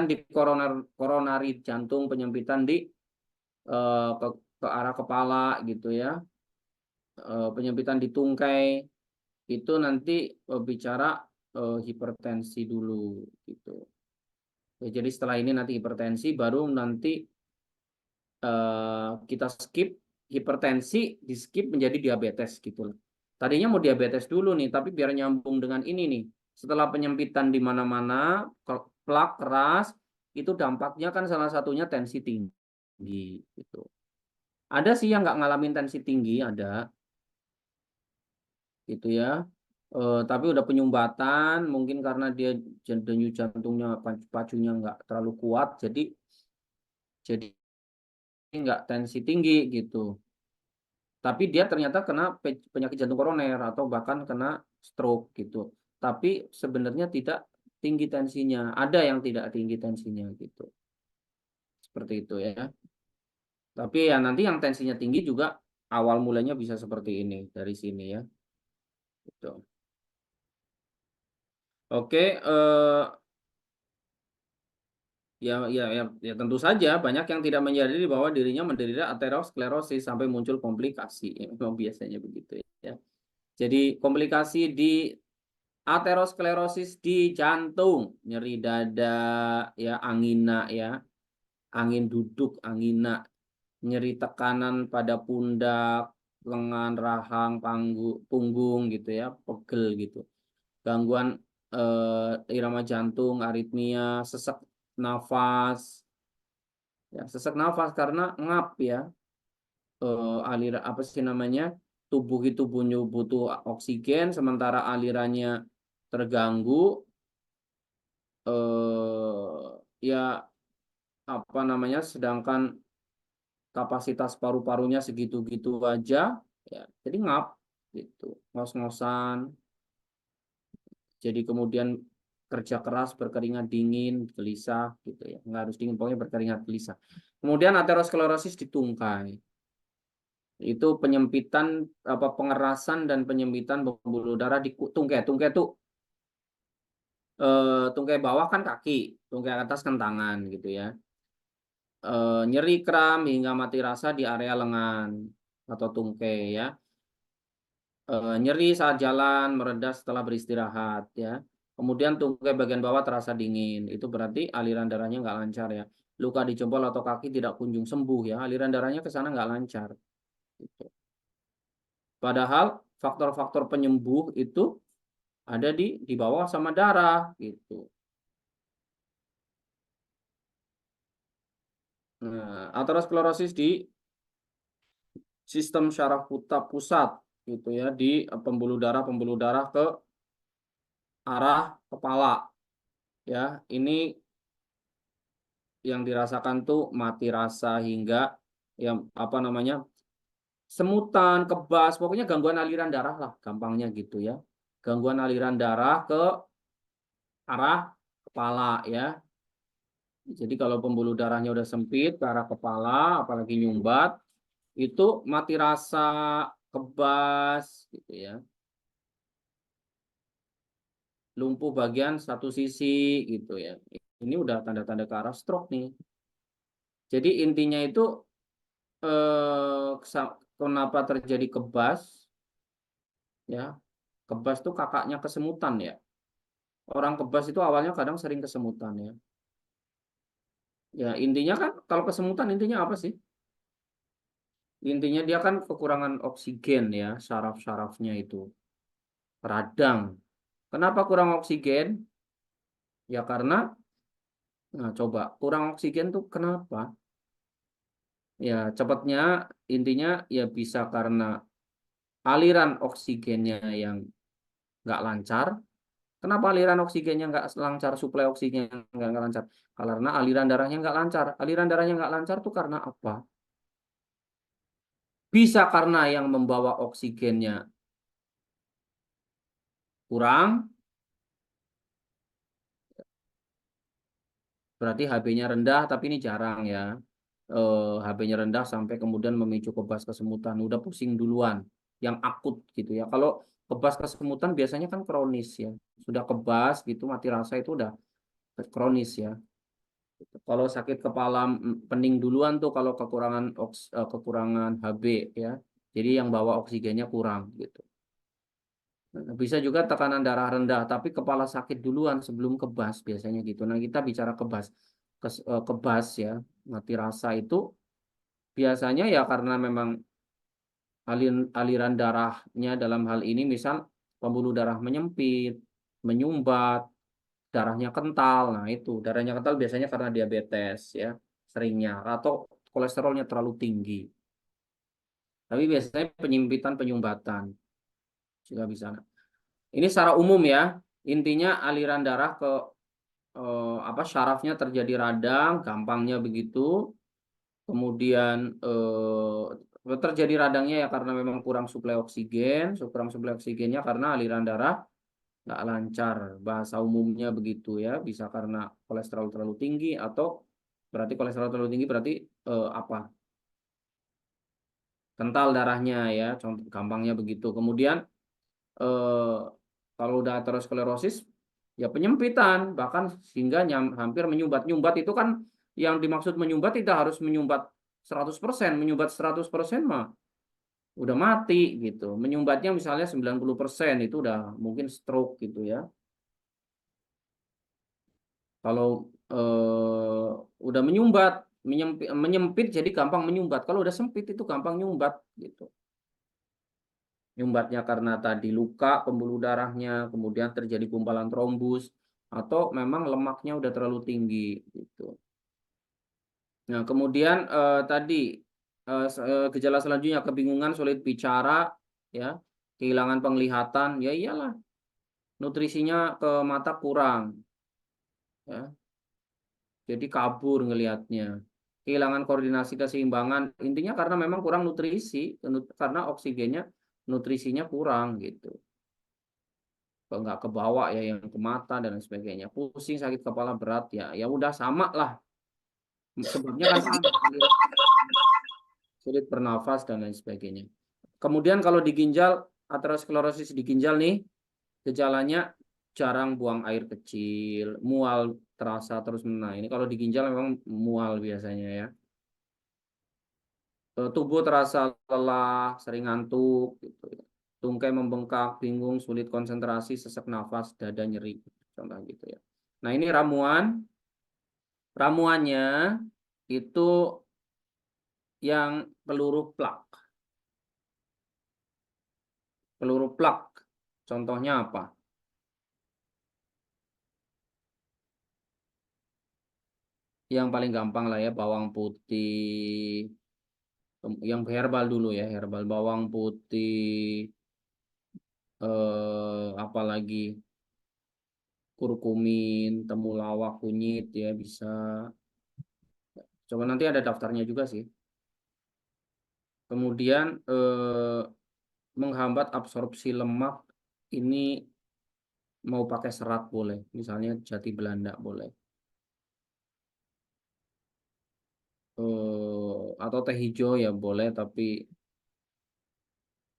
di koronari jantung, penyempitan di ke arah kepala gitu ya, penyempitan di tungkai itu nanti bicara hipertensi dulu gitu. Ya, jadi setelah ini nanti hipertensi, baru nanti kita skip hipertensi, di skip menjadi diabetes gitu loh. Tadinya mau diabetes dulu nih, tapi biar nyambung dengan ini nih. Setelah penyempitan di mana-mana, plak keras, itu dampaknya kan salah satunya tensi tinggi gitu. Ada sih yang nggak ngalamin tensi tinggi, ada gitu ya. Tapi udah penyumbatan, mungkin karena dia denyut jantungnya pacunya nggak terlalu kuat, jadi nggak tensi tinggi gitu. Tapi dia ternyata kena penyakit jantung koroner atau bahkan kena stroke gitu. Tapi sebenarnya tidak tinggi tensinya. Ada yang tidak tinggi tensinya gitu. Seperti itu ya. Tapi ya nanti yang tensinya tinggi juga awal mulanya bisa seperti ini dari sini ya. Gitu. Oke, ya tentu saja banyak yang tidak menyadari bahwa dirinya menderita aterosklerosis sampai muncul komplikasi. Ya, memang biasanya begitu ya. Jadi komplikasi di aterosklerosis di jantung, nyeri dada, ya angina ya, angin duduk, angina, nyeri tekanan pada pundak, lengan, rahang, punggung gitu ya, pegel gitu. Gangguan irama jantung, aritmia, sesak nafas, ya sesak nafas karena ngap ya, aliran apa sih namanya, tubuh itu butuh oksigen sementara alirannya terganggu, ya apa namanya, sedangkan kapasitas paru-parunya segitu-gitu aja, ya jadi ngap gitu, ngos-ngosan, jadi kemudian kerja keras, berkeringat dingin, gelisah gitu ya, nggak harus dingin, pokoknya berkeringat gelisah. Kemudian aterosklerosis di tungkai, itu penyempitan apa, pengerasan dan penyempitan pembuluh darah di tungkai. Tungkai itu tungkai bawah kan kaki, tungkai atas kan tangan gitu ya. Nyeri, kram hingga mati rasa di area lengan atau tungkai ya. Nyeri saat jalan, mereda setelah beristirahat ya. Kemudian tungkai bagian bawah terasa dingin, itu berarti aliran darahnya nggak lancar ya. Luka di jempol atau kaki tidak kunjung sembuh ya, aliran darahnya ke sana nggak lancar gitu. Padahal faktor-faktor penyembuh itu ada di bawah sama darah gitu. Nah, aterosklerosis di sistem syaraf pusat gitu ya, di pembuluh darah ke arah kepala ya. Ini yang dirasakan tuh mati rasa hingga yang apa namanya, semutan, kebas, pokoknya gangguan aliran darah lah gampangnya gitu ya. Gangguan aliran darah ke arah kepala ya. Jadi kalau pembuluh darahnya udah sempit ke arah kepala, apalagi nyumbat, itu mati rasa, kebas gitu ya. Lumpuh bagian satu sisi gitu ya. Ini udah tanda-tanda ke arah stroke nih. Jadi intinya itu kenapa terjadi kebas ya? Kebas tuh kakaknya kesemutan ya. Orang kebas itu awalnya kadang sering kesemutan ya. Ya intinya kan kalau kesemutan intinya apa sih? Intinya dia kan kekurangan oksigen ya, saraf-sarafnya itu radang. Kenapa kurang oksigen? Ya karena, nah coba kurang oksigen tuh kenapa? Ya cepatnya intinya ya bisa karena aliran oksigennya yang nggak lancar. Kenapa aliran oksigennya nggak lancar, suplai oksigennya nggak lancar? Karena aliran darahnya nggak lancar. Aliran darahnya nggak lancar tuh karena apa? Bisa karena yang membawa oksigennya kurang, berarti HB-nya rendah, tapi ini jarang ya. HB-nya rendah sampai kemudian memicu kebas kesemutan, udah pusing duluan, yang akut gitu ya. Kalau kebas kesemutan biasanya kan kronis ya. Sudah kebas gitu, mati rasa itu udah kronis ya. Kalau sakit kepala pening duluan tuh kalau kekurangan HB ya. Jadi yang bawa oksigennya kurang gitu. Bisa juga tekanan darah rendah, tapi kepala sakit duluan sebelum kebas biasanya gitu. Nah, kita bicara kebas, kebas ya, mati rasa itu biasanya ya karena memang aliran darahnya dalam hal ini misal pembuluh darah menyempit, menyumbat, darahnya kental. Nah, itu darahnya kental biasanya karena diabetes ya, seringnya atau kolesterolnya terlalu tinggi. Tapi biasanya penyempitan penyumbatan juga bisa. Ini secara umum ya. Intinya aliran darah ke syarafnya terjadi radang, gampangnya begitu. Kemudian terjadi radangnya ya karena memang kurang suplai oksigen, kurang suplai oksigennya karena aliran darah nggak lancar. Bahasa umumnya begitu ya. Bisa karena kolesterol terlalu tinggi atau berarti kolesterol terlalu tinggi berarti apa? Kental darahnya ya. Contoh gampangnya begitu. Kemudian eh, kalau udah aterosklerosis ya penyempitan bahkan sehingga hampir menyumbat. Nyumbat itu kan yang dimaksud menyumbat tidak harus menyumbat 100%, menyumbat 100% mah udah mati gitu. Menyumbatnya misalnya 90% itu udah mungkin stroke gitu ya. Kalau udah menyumbat, menyempit jadi gampang menyumbat. Kalau udah sempit itu gampang nyumbat gitu. Nyumbatnya karena tadi luka pembuluh darahnya, kemudian terjadi gumpalan trombus, atau memang lemaknya udah terlalu tinggi gitu. Nah, kemudian tadi gejala selanjutnya kebingungan, sulit bicara, ya, kehilangan penglihatan, ya iyalah, nutrisinya ke mata kurang, ya, jadi kabur ngelihatnya. Kehilangan koordinasi keseimbangan, intinya karena memang kurang nutrisi, karena oksigennya, nutrisinya kurang gitu. Nggak ke bawah ya yang ke mata dan lain sebagainya. Pusing, sakit kepala berat ya, ya udah sama lah. Sebabnya kan sama, sulit bernafas dan lain sebagainya. Kemudian kalau di ginjal, aterosklerosis di ginjal nih, gejalanya jarang buang air kecil, mual terasa terus. Nah, ini kalau di ginjal memang mual biasanya ya. Tubuh terasa lelah, sering ngantuk, gitu ya. Tungkai membengkak, bingung, sulit konsentrasi, sesak nafas, dada nyeri, contoh gitu ya. Nah, ini ramuannya itu yang peluru plak. Peluru plak, contohnya apa? Yang paling gampang lah ya, bawang putih, yang herbal dulu ya, herbal bawang putih, apalagi kurkumin, temulawak, kunyit ya bisa. Coba nanti ada daftarnya juga sih. Kemudian menghambat absorpsi lemak ini mau pakai serat boleh, misalnya jati Belanda boleh. Atau teh hijau ya boleh, tapi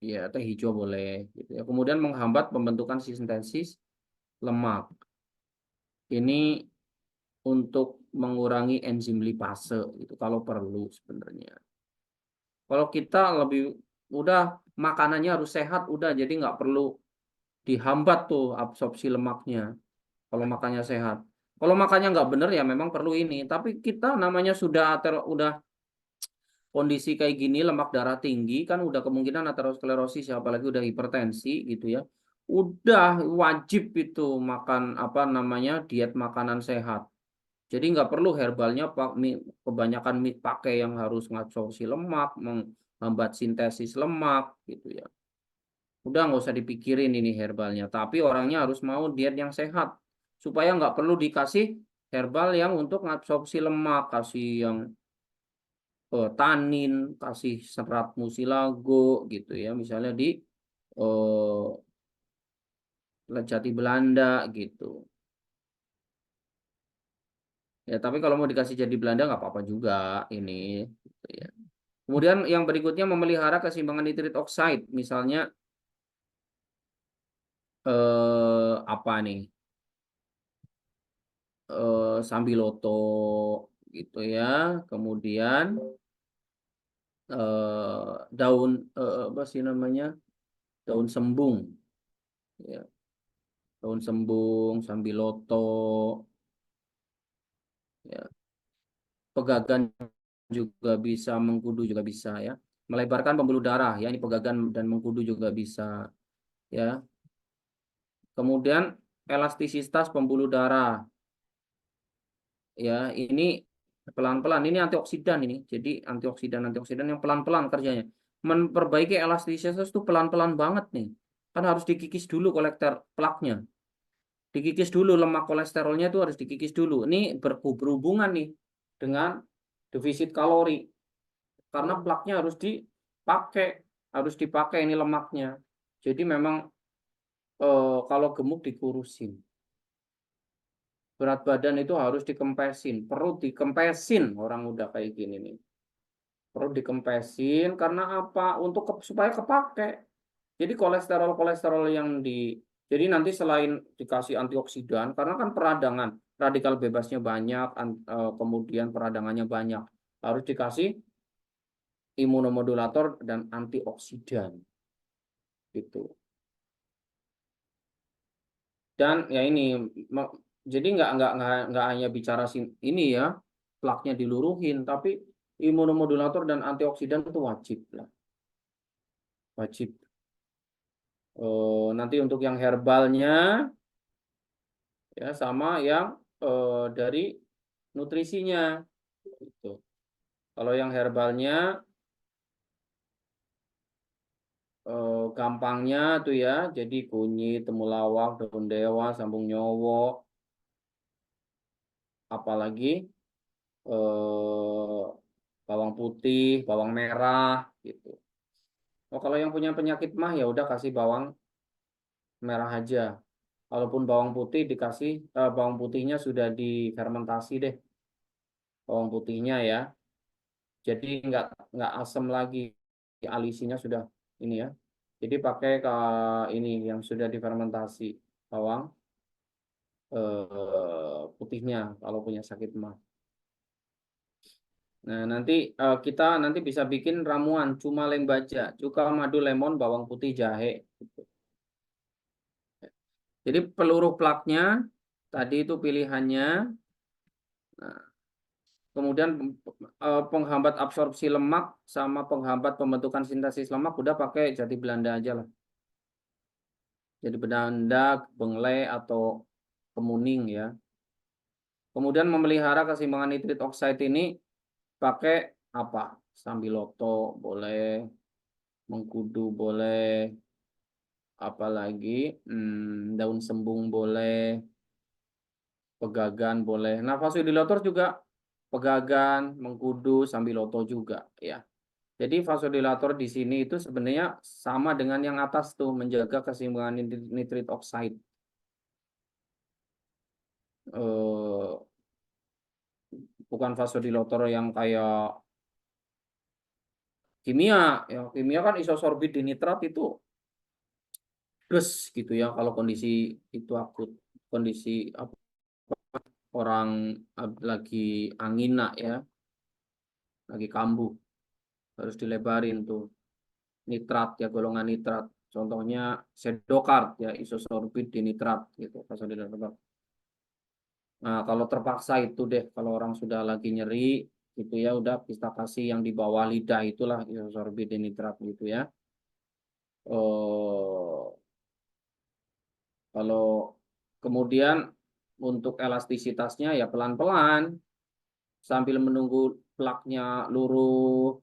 ya teh hijau boleh gitu ya. Kemudian menghambat pembentukan sintesis lemak. Ini untuk mengurangi enzim lipase gitu kalau perlu sebenarnya. Kalau kita lebih udah makanannya harus sehat udah jadi nggak perlu dihambat tuh absorpsi lemaknya kalau makannya sehat. Kalau makannya nggak bener ya memang perlu ini. Tapi kita namanya udah kondisi kayak gini lemak darah tinggi kan udah kemungkinan aterosklerosis ya, apalagi udah hipertensi gitu ya. Udah wajib itu makan apa namanya diet makanan sehat. Jadi nggak perlu herbalnya kebanyakan pakai yang harus ngabsorpsi lemak, menghambat sintesis lemak gitu ya. Udah nggak usah dipikirin ini herbalnya. Tapi orangnya harus mau diet yang sehat supaya nggak perlu dikasih herbal yang untuk ngabsorpsi lemak, kasih yang tanin, kasih serat musilago gitu ya. Misalnya di jati Belanda gitu. Ya, tapi kalau mau dikasih jadi Belanda nggak apa-apa juga ini. Gitu ya. Kemudian yang berikutnya memelihara keseimbangan nitrit oxide, misalnya apa nih? Sambiloto gitu ya. Kemudian daun apa sih namanya? Daun sembung. ya. Daun sembung, sambiloto, ya. Pegagan juga bisa, mengkudu juga bisa ya. Melebarkan pembuluh darah ya, ini pegagan dan mengkudu juga bisa ya. Kemudian elastisitas pembuluh darah ya, ini pelan-pelan, ini antioksidan ini. Jadi antioksidan yang pelan-pelan kerjanya. Memperbaiki elastisitas itu pelan-pelan banget nih. Kan harus dikikis dulu kolektor plaknya. Dikikis dulu lemak kolesterolnya itu harus dikikis dulu. Ini berhubungan nih dengan defisit kalori. Karena plaknya harus dipakai ini lemaknya. Jadi memang kalau gemuk dikurusin. Berat badan itu harus dikempesin, perut dikempesin, orang udah kayak gini nih. Perut dikempesin karena apa? Supaya kepake. Jadi kolesterol-kolesterol jadi nanti selain dikasih antioksidan, karena kan peradangan, radikal bebasnya banyak, kemudian peradangannya banyak, harus dikasih imunomodulator dan antioksidan gitu. Dan ya ini, jadi nggak hanya bicara ini ya, plaknya diluruhin, tapi imunomodulator dan antioksidan itu wajib lah, wajib. Nanti untuk yang herbalnya ya sama yang dari nutrisinya gitu. Kalau yang herbalnya gampangnya tuh ya, jadi kunyit, temulawak, daun dewa, sambung nyowo, apalagi eh, bawang putih, bawang merah gitu. Oh, kalau yang punya penyakit mah ya udah kasih bawang merah aja. Walaupun bawang putih dikasih bawang putihnya sudah difermentasi deh, bawang putihnya ya. Jadi nggak asam lagi, alisinya sudah ini ya. Jadi pakai ini yang sudah difermentasi bawang putihnya kalau punya sakit mah. Nah, nanti kita nanti bisa bikin ramuan cuma lembaja, cuka, madu, lemon, bawang putih, jahe. Gitu. Jadi peluruh plaknya tadi itu pilihannya. Nah, kemudian penghambat absorpsi lemak sama penghambat pembentukan sintesis lemak udah pakai jati Belanda aja lah. Jadi Belanda, benglai atau kemuning ya. Kemudian memelihara keseimbangan nitrit oxide ini pakai apa? Sambiloto boleh, mengkudu boleh, apalagi daun sembung boleh, pegagan boleh. Nah, vasodilator juga pegagan, mengkudu, sambiloto juga ya. Jadi vasodilator di sini itu sebenarnya sama dengan yang atas tuh, menjaga keseimbangan nitrit oxide. Eh, Bukan vasodilator yang kayak kimia ya. Kimia kan isosorbit dinitrat itu plus gitu ya kalau kondisi itu akut, kondisi apa, orang lagi angina ya, lagi kambuh, harus dilebarin tuh nitrat ya, golongan nitrat. Contohnya sedokart ya, isosorbit dinitrat gitu vasodilator. Nah, kalau terpaksa itu deh, kalau orang sudah lagi nyeri gitu ya, udah kita kasih yang di bawah lidah itulah isosorbit dinitrat gitu ya. Oh, kalau kemudian untuk elastisitasnya ya pelan-pelan sambil menunggu plaknya luruh.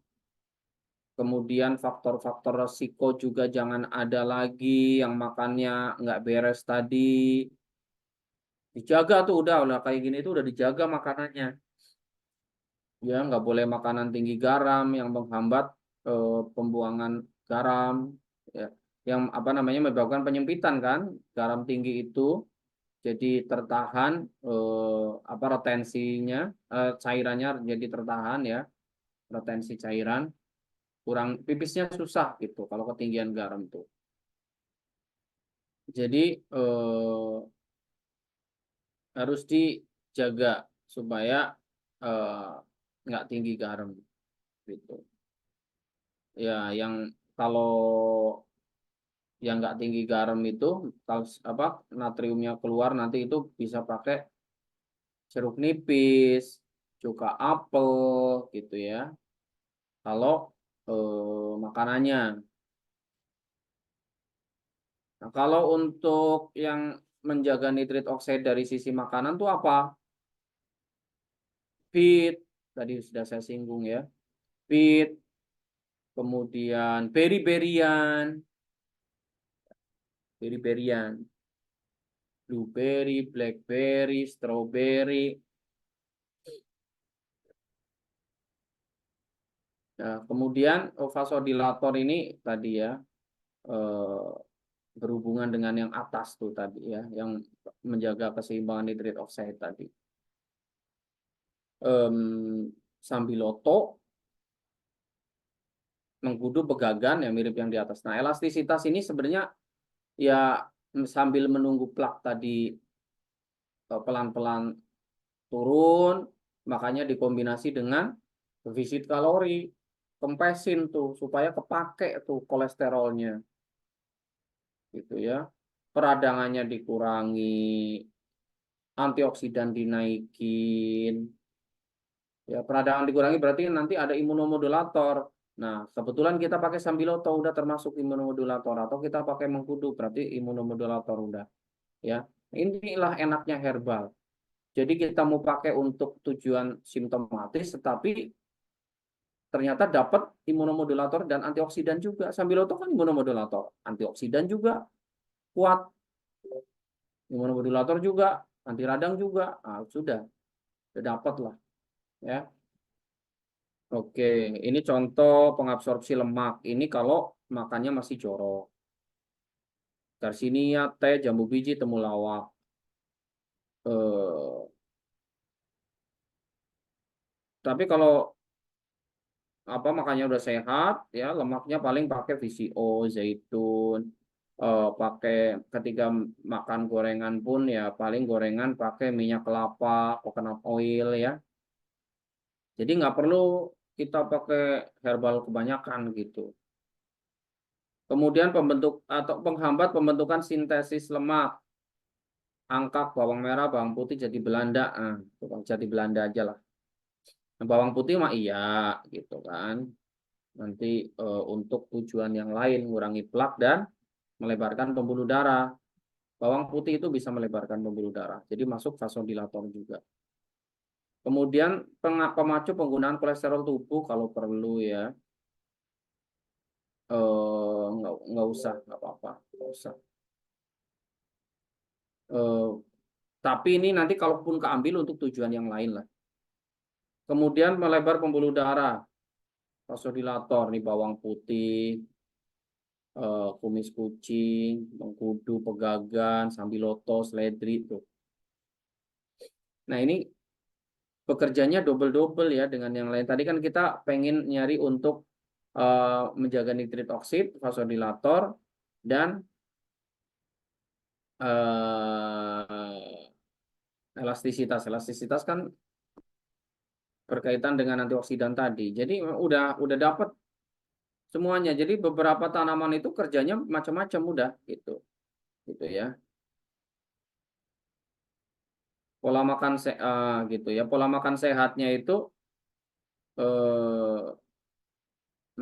Kemudian faktor-faktor resiko juga jangan ada lagi yang makannya nggak beres tadi. Dijaga tuh udah kayak gini tuh udah dijaga makanannya. Ya nggak boleh makanan tinggi garam yang menghambat pembuangan garam. Ya. Yang apa namanya menyebabkan penyempitan kan, garam tinggi itu. Jadi tertahan apa retensinya, cairannya jadi tertahan ya, retensi cairan, kurang pipisnya susah gitu kalau ketinggian garam tuh. Jadi harus dijaga supaya eh, nggak tinggi garam gitu. Ya, yang kalau yang nggak tinggi garam itu, natriumnya keluar nanti itu bisa pakai jeruk nipis, cuka apel gitu ya. Kalau makanannya. Nah, kalau untuk yang menjaga nitrit oxide dari sisi makanan tuh apa? Pit, tadi sudah saya singgung ya. Pit, kemudian beri-berian, blueberry, blackberry, strawberry. Nah, kemudian vasodilator ini tadi ya, eh, berhubungan dengan yang atas tuh tadi ya, yang menjaga keseimbangan nitrit oxide tadi. Sambiloto, mengkudu, pegagan, yang mirip yang di atas. Nah, elastisitas ini sebenarnya ya sambil menunggu plak tadi pelan-pelan turun, makanya dikombinasi dengan defisit kalori, kempesin tuh supaya kepake tuh kolesterolnya, gitu ya. Peradangannya dikurangi, antioksidan dinaikin, ya peradangan dikurangi berarti nanti ada imunomodulator. Nah, kebetulan kita pakai sambiloto udah termasuk imunomodulator, atau kita pakai mengkudu berarti imunomodulator udah, ya. Inilah enaknya herbal. Jadi kita mau pakai untuk tujuan simptomatis, tetapi ternyata dapat imunomodulator dan antioksidan juga. Sambiloto kan imunomodulator, antioksidan juga kuat, imunomodulator juga, anti radang juga. Nah, sudah dapat lah, ya. Oke, ini contoh pengabsorpsi lemak. Ini kalau makannya masih jorok. Garcinia, teh, jambu biji, temulawak. Eh, tapi kalau makannya udah sehat, ya lemaknya paling pakai VCO, zaitun. Pakai ketika makan gorengan pun ya paling gorengan pakai minyak kelapa, coconut oil ya. Jadi nggak perlu kita pakai herbal kebanyakan gitu. Kemudian penghambat pembentukan sintesis lemak, angka bawang merah, bawang putih jadi Belanda, jadi Belanda aja lah. Nah, bawang putih mah iya gitu kan. Nanti untuk tujuan yang lain, mengurangi plak dan melebarkan pembuluh darah. Bawang putih itu bisa melebarkan pembuluh darah, jadi masuk vasodilator juga. Kemudian pemacu penggunaan kolesterol tubuh kalau perlu ya. Nggak usah, nggak apa-apa, nggak usah. Eh, tapi ini nanti kalaupun keambil untuk tujuan yang lain lah. Kemudian melebar pembuluh darah, vasodilator nih bawang putih, kumis kucing, mengkudu, pegagan, sambiloto, seledri tuh. Nah ini bekerjanya double-double ya dengan yang lain. Tadi kan kita pengen nyari untuk menjaga nitrit oksid, vasodilator, dan elastisitas. Elastisitas kan berkaitan dengan antioksidan tadi. Jadi udah dapat semuanya. Jadi beberapa tanaman itu kerjanya macam-macam udah gitu. Gitu ya. Gitu ya. Pola makan sehatnya itu eh,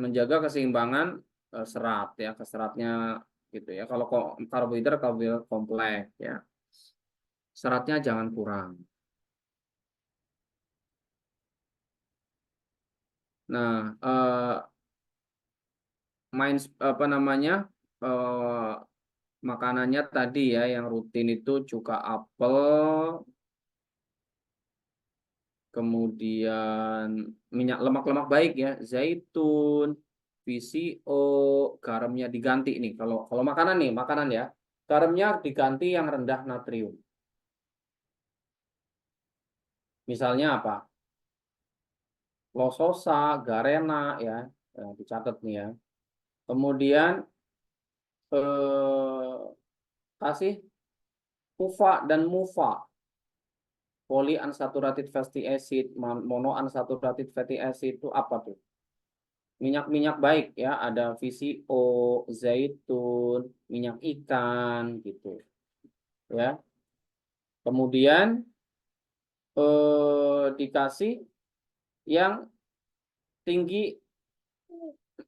menjaga keseimbangan serat ya, keseratnya gitu ya. Kalau karbohidrat kompleks ya. Seratnya jangan kurang. Nah, apa namanya? eh, Makanannya tadi ya yang rutin itu cuka apel, kemudian minyak lemak-lemak baik ya, zaitun, VCO, garamnya diganti nih. Kalau kalau makanan nih, makanan ya, garamnya diganti yang rendah natrium. Misalnya apa? Lososa, garena ya, dicatat nih ya. Kemudian kasih PUFA dan MUFA, polyunsaturated fatty acid, monounsaturated fatty acid itu apa tuh? minyak-minyak baik ya, ada VCO, zaitun, minyak ikan gitu ya. Kemudian dikasih yang tinggi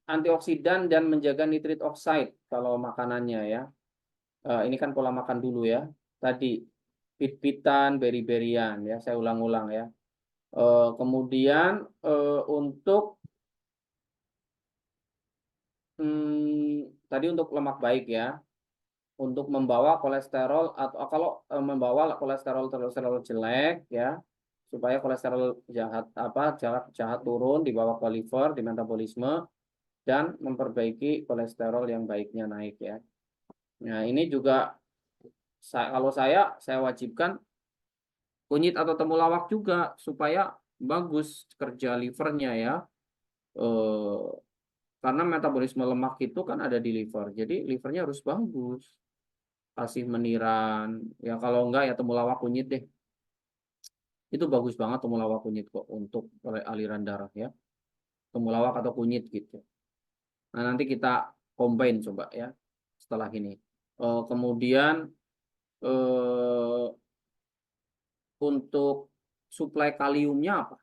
antioksidan dan menjaga nitrit oxide kalau makanannya ya. Ini kan pola makan dulu ya. Tadi pit-pitan, beri-berian ya. Saya ulang-ulang ya. Kemudian untuk tadi untuk lemak baik ya. Untuk membawa kolesterol atau kalau membawa kolesterol jelek ya, supaya kolesterol jahat jahat turun, dibawa ke liver, di metabolisme, dan memperbaiki kolesterol yang baiknya naik ya. Nah, ini juga kalau saya wajibkan kunyit atau temulawak juga supaya bagus kerja livernya ya. Eh, karena metabolisme lemak itu kan ada di liver. Jadi livernya harus bagus. Kasih meniran. Ya kalau enggak ya temulawak kunyit deh. Itu bagus banget temulawak kunyit kok untuk aliran darah ya. Temulawak atau kunyit gitu. Nah, nanti kita combine coba ya setelah ini. Kemudian eh, untuk suplai kaliumnya apa?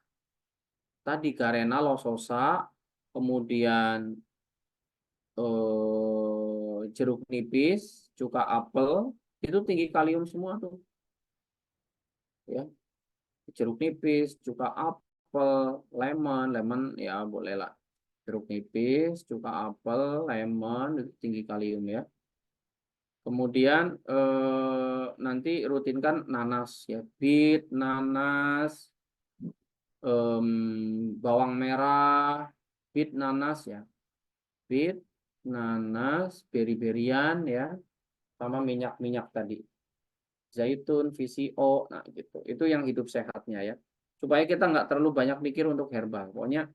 Tadi Garena lososa, kemudian jeruk nipis, cuka apel, itu tinggi kalium semua tuh. Ya, jeruk nipis, cuka apel, lemon ya boleh lah. Jeruk nipis, cuka apel, lemon itu tinggi kalium ya. Kemudian nanti rutinkan nanas ya, beet, nanas, bawang merah, beet, nanas ya, beet, nanas, beri-berian ya, sama minyak-minyak tadi, zaitun, VCO, nah gitu. Itu yang hidup sehatnya ya. Supaya kita nggak terlalu banyak mikir untuk herbal. Pokoknya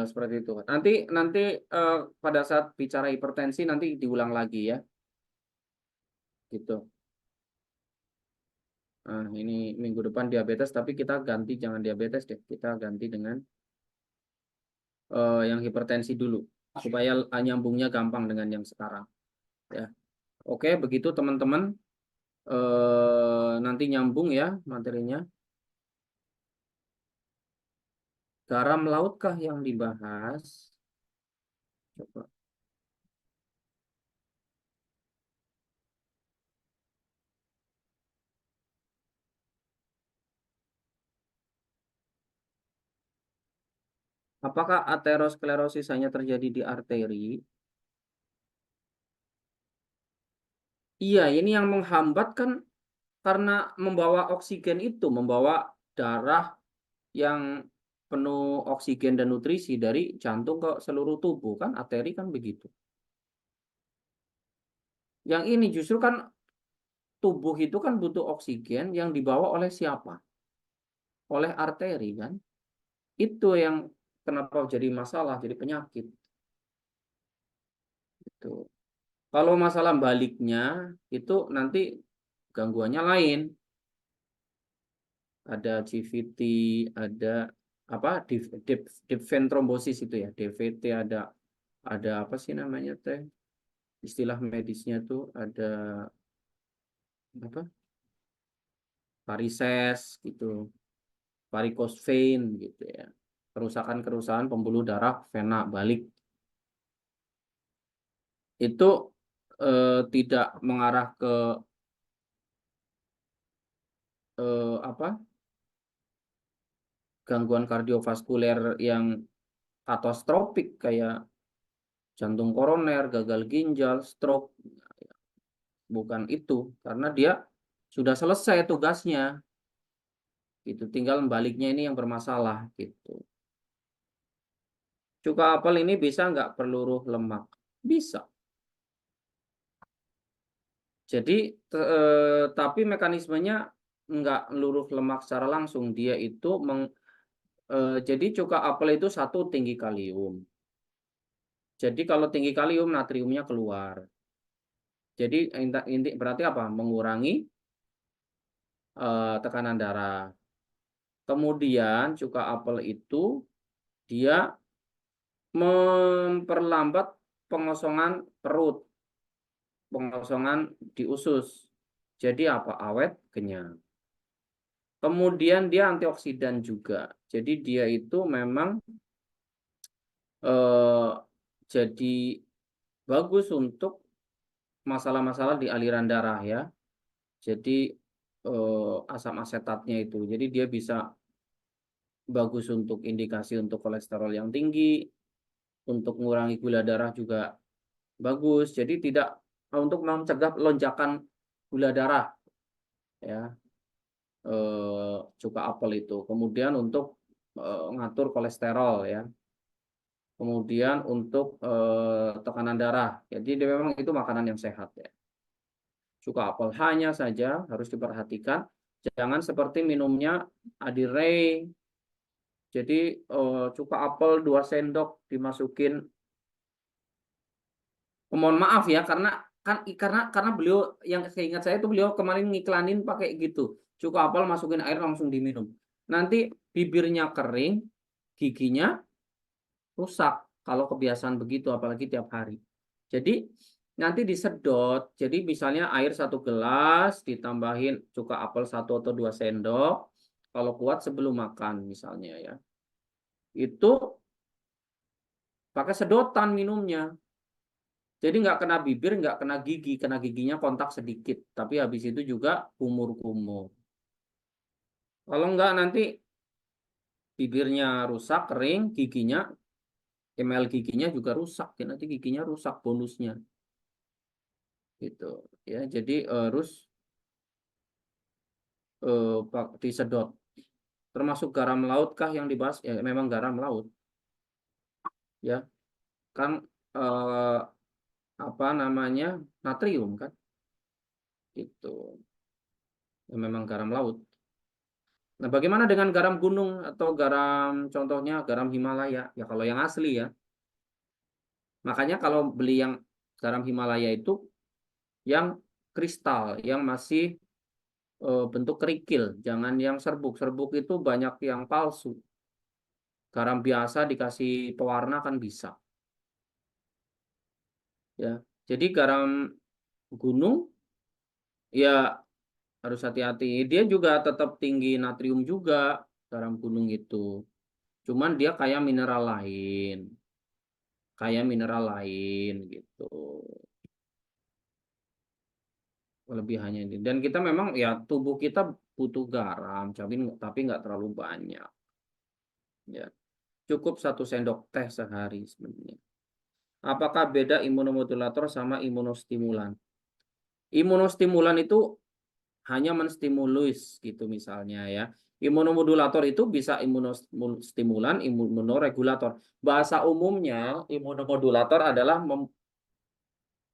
seperti itu. Nanti nanti pada saat bicara hipertensi nanti diulang lagi ya, gitu. Nah, ini minggu depan diabetes, tapi kita ganti jangan diabetes deh. Kita ganti dengan yang hipertensi dulu, supaya nyambungnya gampang dengan yang sekarang. Ya, oke, begitu teman-teman. Nanti nyambung ya materinya. Garam lautkah yang dibahas? Coba. Apakah aterosklerosis hanya terjadi di arteri? Iya, ini yang menghambat kan karena membawa oksigen itu, membawa darah yang penuh oksigen dan nutrisi dari jantung ke seluruh tubuh kan, arteri kan begitu. Yang ini justru kan tubuh itu kan butuh oksigen yang dibawa oleh siapa? Oleh arteri kan. Itu yang kenapa jadi masalah, jadi penyakit. Itu. Kalau masalah baliknya itu nanti gangguannya lain. Ada GVT, ada apa deep vein thrombosis itu ya, DVT, ada apa sih namanya teh? Istilah medisnya tuh ada apa? Varises gitu, varicose vein gitu ya. Kerusakan-kerusakan pembuluh darah vena balik itu tidak mengarah ke apa? Gangguan kardiovaskuler yang katastrofik kayak jantung koroner, gagal ginjal, stroke. Bukan itu, karena dia sudah selesai tugasnya. Itu tinggal baliknya ini yang bermasalah gitu. Cuka apel ini bisa nggak peluru lemak? Bisa. Jadi tapi mekanismenya nggak luruh lemak secara langsung. Dia itu jadi cuka apel itu satu tinggi kalium. Jadi kalau tinggi kalium natriumnya keluar. Jadi inti berarti apa? Mengurangi tekanan darah. Kemudian cuka apel itu dia memperlambat pengosongan perut, pengosongan di usus. Jadi apa? Awet, kenyang. Kemudian dia antioksidan juga. Jadi dia itu memang jadi bagus untuk masalah-masalah di aliran darah ya. Jadi asam asetatnya itu. Jadi dia bisa bagus untuk indikasi untuk kolesterol yang tinggi, untuk mengurangi gula darah juga bagus. Jadi tidak untuk mencegah lonjakan gula darah ya. Cuka apel itu. Kemudian untuk ngatur kolesterol ya. Kemudian untuk tekanan darah. Jadi dia memang itu makanan yang sehat ya. Cuka apel hanya saja harus diperhatikan jangan seperti minumnya Adirey. Jadi cuka apel 2 sendok dimasukin. Mohon maaf ya karena beliau yang seingat saya itu beliau kemarin ngiklanin pakai gitu. Cuka apel masukin air langsung diminum. Nanti bibirnya kering, giginya rusak kalau kebiasaan begitu apalagi tiap hari. Jadi nanti disedot. Jadi misalnya air 1 gelas ditambahin cuka apel 1 atau 2 sendok. Kalau kuat sebelum makan misalnya ya. Itu pakai sedotan minumnya. Jadi nggak kena bibir, nggak kena gigi. Kena giginya kontak sedikit. Tapi habis itu juga kumur-kumur. Kalau nggak nanti bibirnya rusak, kering, giginya, emel giginya juga rusak. Nanti giginya rusak bonusnya. Gitu ya. Jadi harus disedot. Termasuk garam laut kah yang dibahas? Ya memang garam laut. Ya, kan apa namanya? Natrium kan? Itu. Ya, memang garam laut. Nah, bagaimana dengan garam gunung atau garam contohnya garam Himalaya? Ya kalau yang asli ya. Makanya kalau beli yang garam Himalaya itu yang kristal, yang masih bentuk kerikil, jangan yang serbuk. Serbuk itu banyak yang palsu. Garam biasa dikasih pewarna kan bisa. Ya. Jadi garam gunung ya harus hati-hati. Dia juga tetap tinggi natrium juga garam gunung itu. Cuman dia kayak mineral lain. Kayak mineral lain gitu. Kelebihannya ini. Dan kita memang ya tubuh kita butuh garam, tapi nggak terlalu banyak. Ya. Cukup 1 sendok teh sehari sebenarnya. Apakah beda imunomodulator sama imunostimulan? Imunostimulan itu hanya menstimulus gitu misalnya ya. Imunomodulator itu bisa imunostimulan, imunoregulator. Bahasa umumnya imunomodulator adalah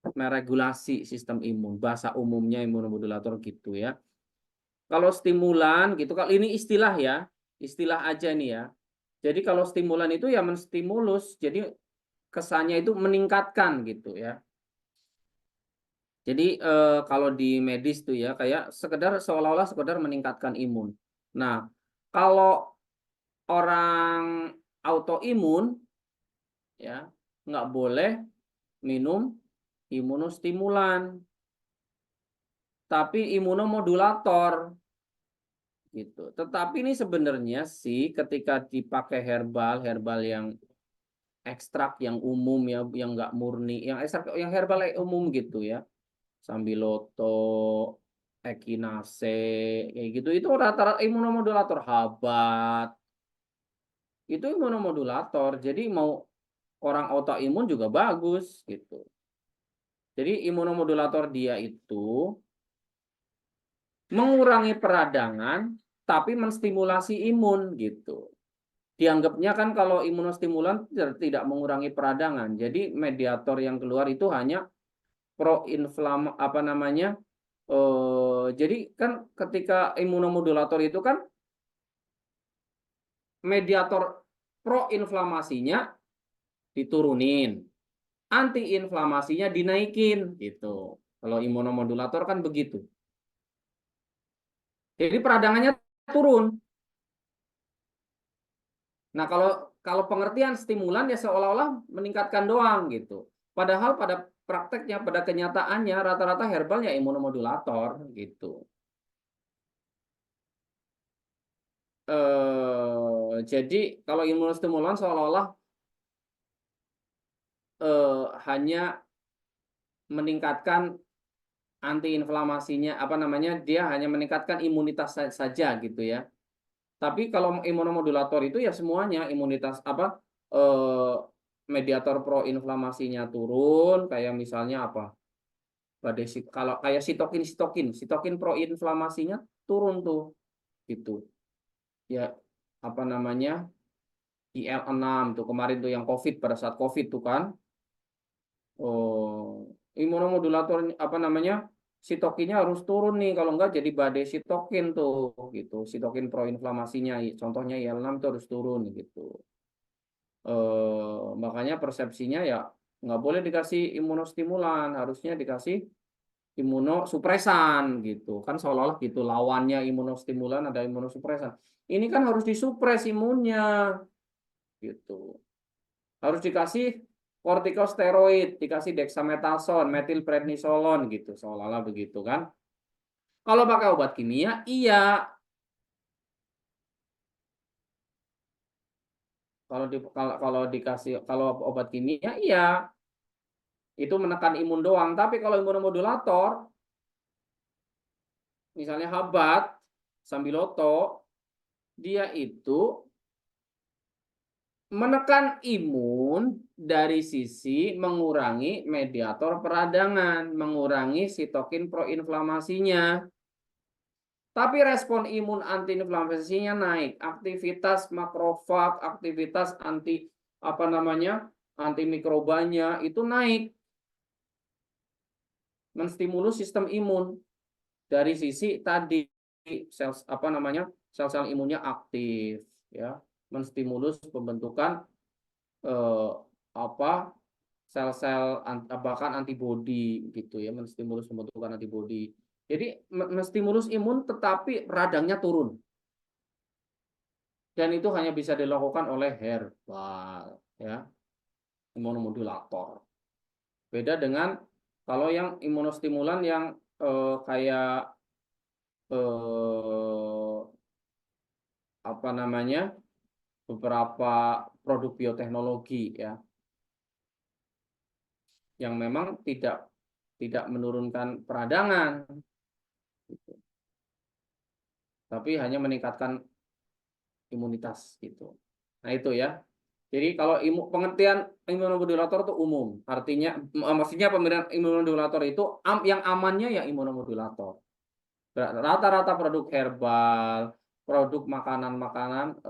meregulasi sistem imun. Bahasa umumnya imunomodulator gitu ya. Kalau stimulan gitu, kalau ini istilah ya, istilah aja nih ya. Jadi kalau stimulan itu ya menstimulus, jadi kesannya itu meningkatkan gitu ya. Jadi kalau di medis tuh ya kayak seolah-olah sekedar meningkatkan imun. Nah, kalau orang autoimun ya nggak boleh minum imunostimulan, tapi imunomodulator gitu. Tetapi ini sebenarnya sih ketika dipakai herbal yang ekstrak yang umum ya, yang nggak murni, yang ekstrak yang herbal umum gitu ya. Sambiloto, Echinacea, kayak gitu. Itu rata-rata imunomodulator habat. Itu imunomodulator. Jadi mau orang autoimun juga bagus gitu. Jadi imunomodulator dia itu mengurangi peradangan tapi menstimulasi imun gitu. Dianggapnya kan kalau imunostimulan tidak mengurangi peradangan. Jadi mediator yang keluar itu hanya proinflam apa namanya? Jadi kan ketika imunomodulator itu kan mediator proinflamasinya diturunin, antiinflamasinya dinaikin gitu. Kalau imunomodulator kan begitu. Jadi peradangannya turun. Nah, kalau kalau pengertian stimulan ya seolah-olah meningkatkan doang gitu. Padahal pada prakteknya, pada kenyataannya rata-rata herbal ya imunomodulator gitu. Jadi kalau imunostimulan seolah-olah hanya meningkatkan antiinflamasinya, apa namanya, dia hanya meningkatkan imunitas saja gitu ya. Tapi kalau imunomodulator itu ya semuanya imunitas apa mediator proinflamasinya turun, kayak misalnya apa? Kalau kayak sitokin proinflamasinya turun tuh gitu. Ya apa namanya? IL-6 tuh kemarin tuh yang COVID pada saat COVID tuh kan. Oh, imunomodulator ini apa namanya? Sitokinnya harus turun nih kalau enggak jadi badai sitokin tuh gitu. Sitokin proinflamasinya contohnya IL-6 tuh harus turun gitu. Makanya persepsinya ya nggak boleh dikasih imunostimulan, harusnya dikasih imunosupresan gitu. Kan seolah-olah gitu lawannya imunostimulan ada imunosupresan. Ini kan harus disupres imunnya gitu. Harus dikasih kortikosteroid, dikasih dexamethasone, metilprednisolon gitu, seolah-olah begitu kan. Kalau pakai obat kimia, iya. Kalau dikasih kalau obat kimia, iya. Itu menekan imun doang. Tapi kalau imunomodulator, misalnya habat, sambiloto, dia itu menekan imun dari sisi mengurangi mediator peradangan, mengurangi sitokin proinflamasinya. Tapi respon imun antiinflamasinya naik, aktivitas makrofag, aktivitas apa namanya, antimikrobanya itu naik, menstimulus sistem imun dari sisi tadi sel apa namanya sel-sel imunnya aktif, ya, menstimulus pembentukan eh, apa sel-sel bahkan antibodi gitu ya, menstimulus pembentukan antibodi. Jadi menstimulus imun tetapi radangnya turun. Dan itu hanya bisa dilakukan oleh herbal, ya, imunomodulator. Beda dengan kalau yang imunostimulan yang kayak eh, apa namanya beberapa produk bioteknologi ya, yang memang tidak menurunkan peradangan, gitu, tapi hanya meningkatkan imunitas gitu. Nah itu ya. Jadi kalau pengertian imunomodulator itu umum, artinya maksudnya pemberian imunomodulator itu yang amannya ya imunomodulator. Rata-rata produk herbal, produk makanan-makanan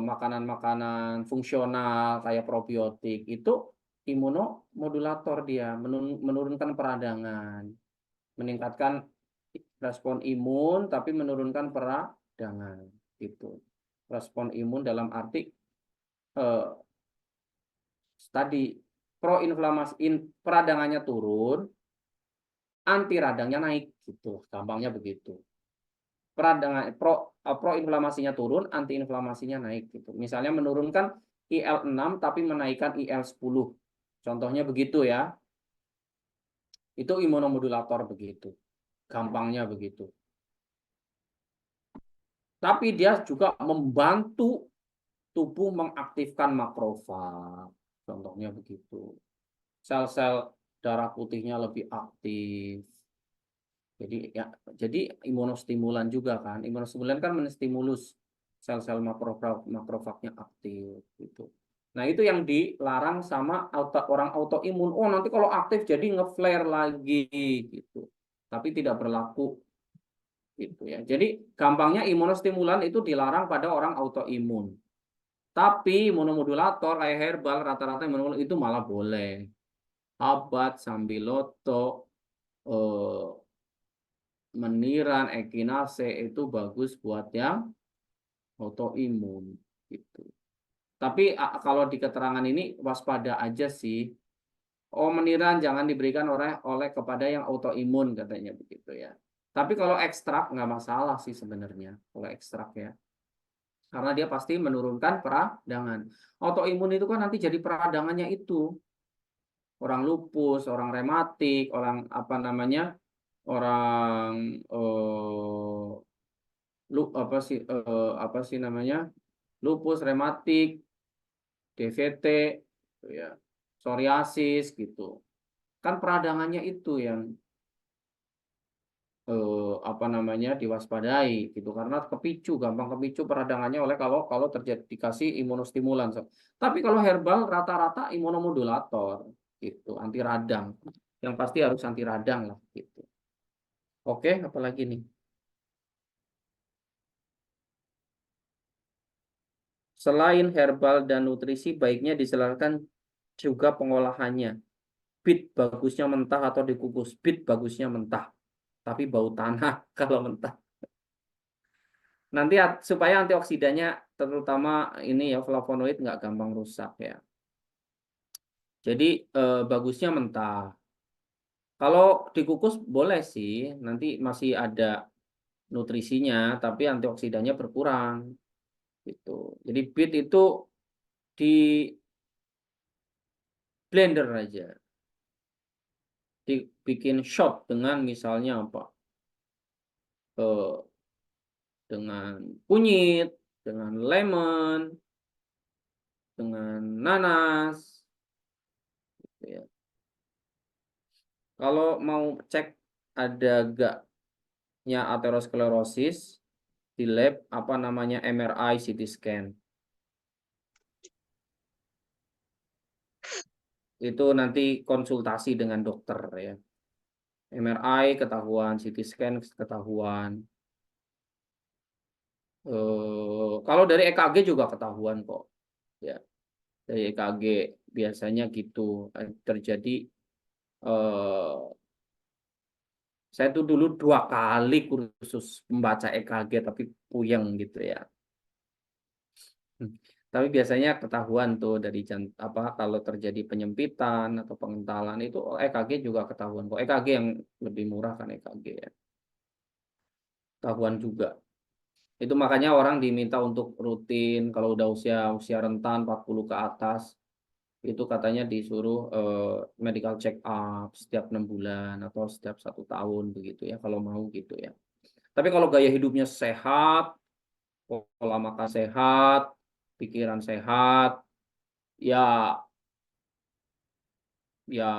makanan-makanan fungsional kayak probiotik itu imunomodulator, dia menurunkan peradangan, meningkatkan respon imun tapi menurunkan peradangan gitu. Respon imun dalam arti eh, tadi proinflamasi peradangannya turun, anti radangnya naik gitu, gampangnya begitu. Peradangan proinflamasinya turun, antiinflamasinya naik gitu. Misalnya menurunkan IL-6 tapi menaikkan IL-10. Contohnya begitu ya. Itu imunomodulator begitu. Gampangnya begitu. Tapi dia juga membantu tubuh mengaktifkan makrofag. Contohnya begitu. Sel-sel darah putihnya lebih aktif. Jadi imunostimulan juga kan. Imunostimulan kan menstimulus sel-sel makrofagnya aktif gitu. Nah, itu yang dilarang sama orang autoimun. Oh, nanti kalau aktif jadi nge-flare lagi gitu. Tapi tidak berlaku gitu ya. Jadi gampangnya imunostimulan itu dilarang pada orang autoimun. Tapi imunomodulator kayak herbal rata-rata imunomodulator itu malah boleh. Habat, sambiloto, eh, meniran, echinacea itu bagus buat yang autoimun gitu. Tapi kalau di keterangan ini waspada aja sih. Oh, meniran jangan diberikan oleh kepada yang autoimun katanya begitu ya. Tapi kalau ekstrak nggak masalah sih sebenarnya kalau ekstrak ya. karena dia pasti menurunkan peradangan. Autoimun itu kan nanti jadi peradangannya itu orang lupus, orang rematik, orang apa namanya, orang apa sih namanya, lupus, rematik, DVT, ya, psoriasis gitu. Kan peradangannya itu yang apa namanya, diwaspadai gitu karena kepicu, gampang kepicu peradangannya oleh kalau kalau terjadi dikasih imunostimulan. Tapi kalau herbal rata-rata imunomodulator gitu, anti radang. Yang pasti harus anti radang lah gitu. Oke, apalagi nih? Selain herbal dan nutrisi, baiknya diselaraskan juga pengolahannya. Bit bagusnya mentah atau dikukus. Bit bagusnya mentah, tapi bau tanah kalau mentah. Nanti supaya antioksidannya terutama ini ya flavonoid nggak gampang rusak ya. Jadi bagusnya mentah. Kalau dikukus boleh sih, nanti masih ada nutrisinya, tapi antioksidannya berkurang gitu. Jadi bit itu di blender aja, dibikin shot dengan misalnya apa? eh, dengan kunyit, dengan lemon, dengan nanas, gitu ya. Kalau mau cek ada gaknya aterosklerosis di lab apa namanya MRI CT scan. Itu nanti konsultasi dengan dokter ya. MRI ketahuan, CT scan ketahuan. Kalau dari EKG juga ketahuan kok. Ya, dari EKG biasanya gitu terjadi. eh, saya tuh dulu 2 kali kursus membaca EKG tapi puyeng gitu ya. Hmm. Tapi biasanya ketahuan tuh dari apa kalau terjadi penyempitan atau pengentalan itu EKG juga ketahuan kok. EKG yang lebih murah kan EKG ya. Ketahuan juga. Itu makanya orang diminta untuk rutin kalau udah usia usia rentan 40 ke atas itu katanya disuruh medical check up setiap 6 bulan atau setiap 1 tahun begitu ya kalau mau gitu ya. Tapi kalau gaya hidupnya sehat, pola makan sehat, pikiran sehat, ya ya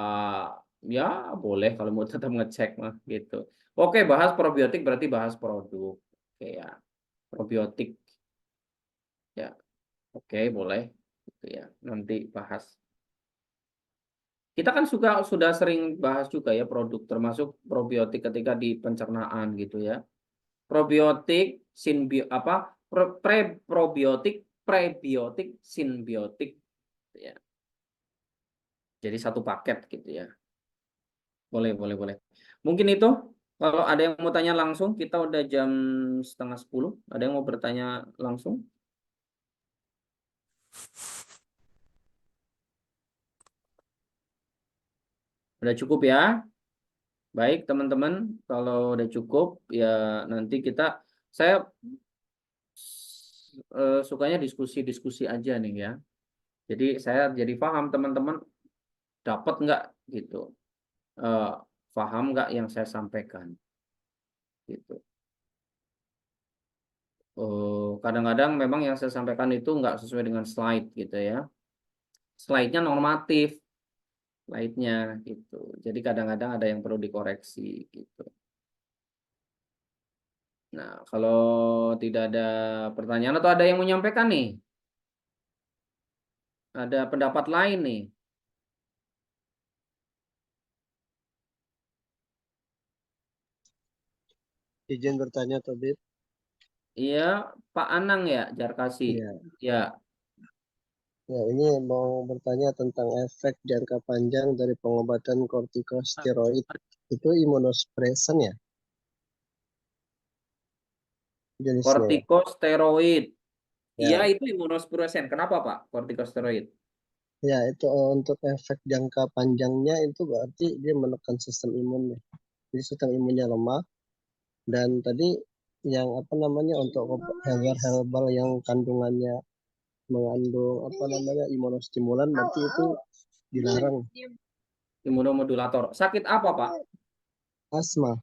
ya boleh kalau mau tetap ngecek mah gitu. Oke, bahas probiotik berarti bahas produk. Oke ya, probiotik ya. Oke, boleh gitu ya. Nanti bahas. Kita kan sudah sering bahas juga ya produk termasuk probiotik ketika di pencernaan gitu ya. Probiotik, apa? Probiotik, prebiotik, simbiotik gitu ya. Jadi satu paket gitu ya. Boleh, boleh, boleh. Mungkin itu kalau ada yang mau tanya langsung, kita udah jam setengah 10. Ada yang mau bertanya langsung? Udah cukup ya? Baik, teman-teman. Kalau udah cukup, ya nanti saya sukanya diskusi-diskusi aja nih ya. Jadi saya jadi paham teman-teman dapat nggak gitu, eh, paham nggak yang saya sampaikan gitu. Kadang-kadang memang yang saya sampaikan itu nggak sesuai dengan slide gitu ya. Slide-nya normatif, slide-nya gitu. Jadi kadang-kadang ada yang perlu dikoreksi gitu. Nah, kalau tidak ada pertanyaan atau ada yang mau menyampaikan nih, ada pendapat lain nih. Izin bertanya, Tabib. Iya, Pak Anang ya, Jarkasi. Ya, Ya, ya ini mau bertanya tentang efek jangka panjang dari pengobatan kortikosteroid. Itu imunosuppresan ya jenisnya ya? kortikosteroid. Iya, Ya, itu imunosuppresan. Kenapa, Pak? Kortikosteroid. ya itu untuk efek jangka panjangnya itu berarti dia menekan sistem imunnya. Jadi sistem imunnya lemah dan tadi yang apa namanya untuk herbal yang kandungannya mengandung apa namanya imunostimulan berarti itu dilarang. Imunomodulator. Sakit apa, Pak? Asma.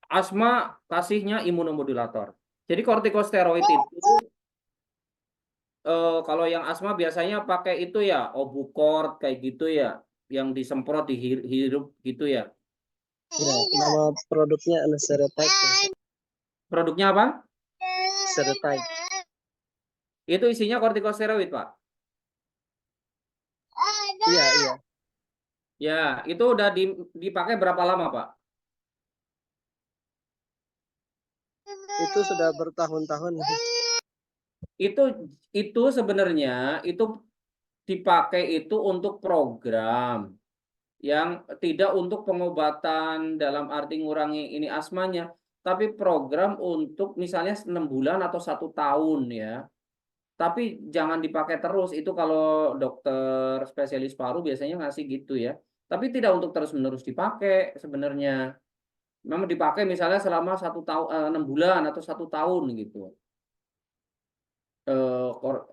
Asma kasihnya imunomodulator. Jadi kortikosteroid itu kalau yang asma biasanya pakai itu ya Obucort kayak gitu ya, yang disemprot dihirup gitu ya. Ya, nama produknya Seretide. Produknya apa? Seretide. Itu isinya kortikosteroid, Pak. Iya, iya. Ya, itu udah dipakai berapa lama, Pak? Itu sudah bertahun-tahun. Itu sebenarnya itu dipakai itu untuk program yang tidak untuk pengobatan dalam arti ngurangi ini asmanya, tapi program untuk misalnya 6 bulan atau 1 tahun ya. Tapi jangan dipakai terus. Itu kalau dokter spesialis paru biasanya ngasih gitu ya. Tapi tidak untuk terus-menerus dipakai sebenarnya. Memang dipakai misalnya selama 1 tahun, 6 bulan atau 1 tahun gitu.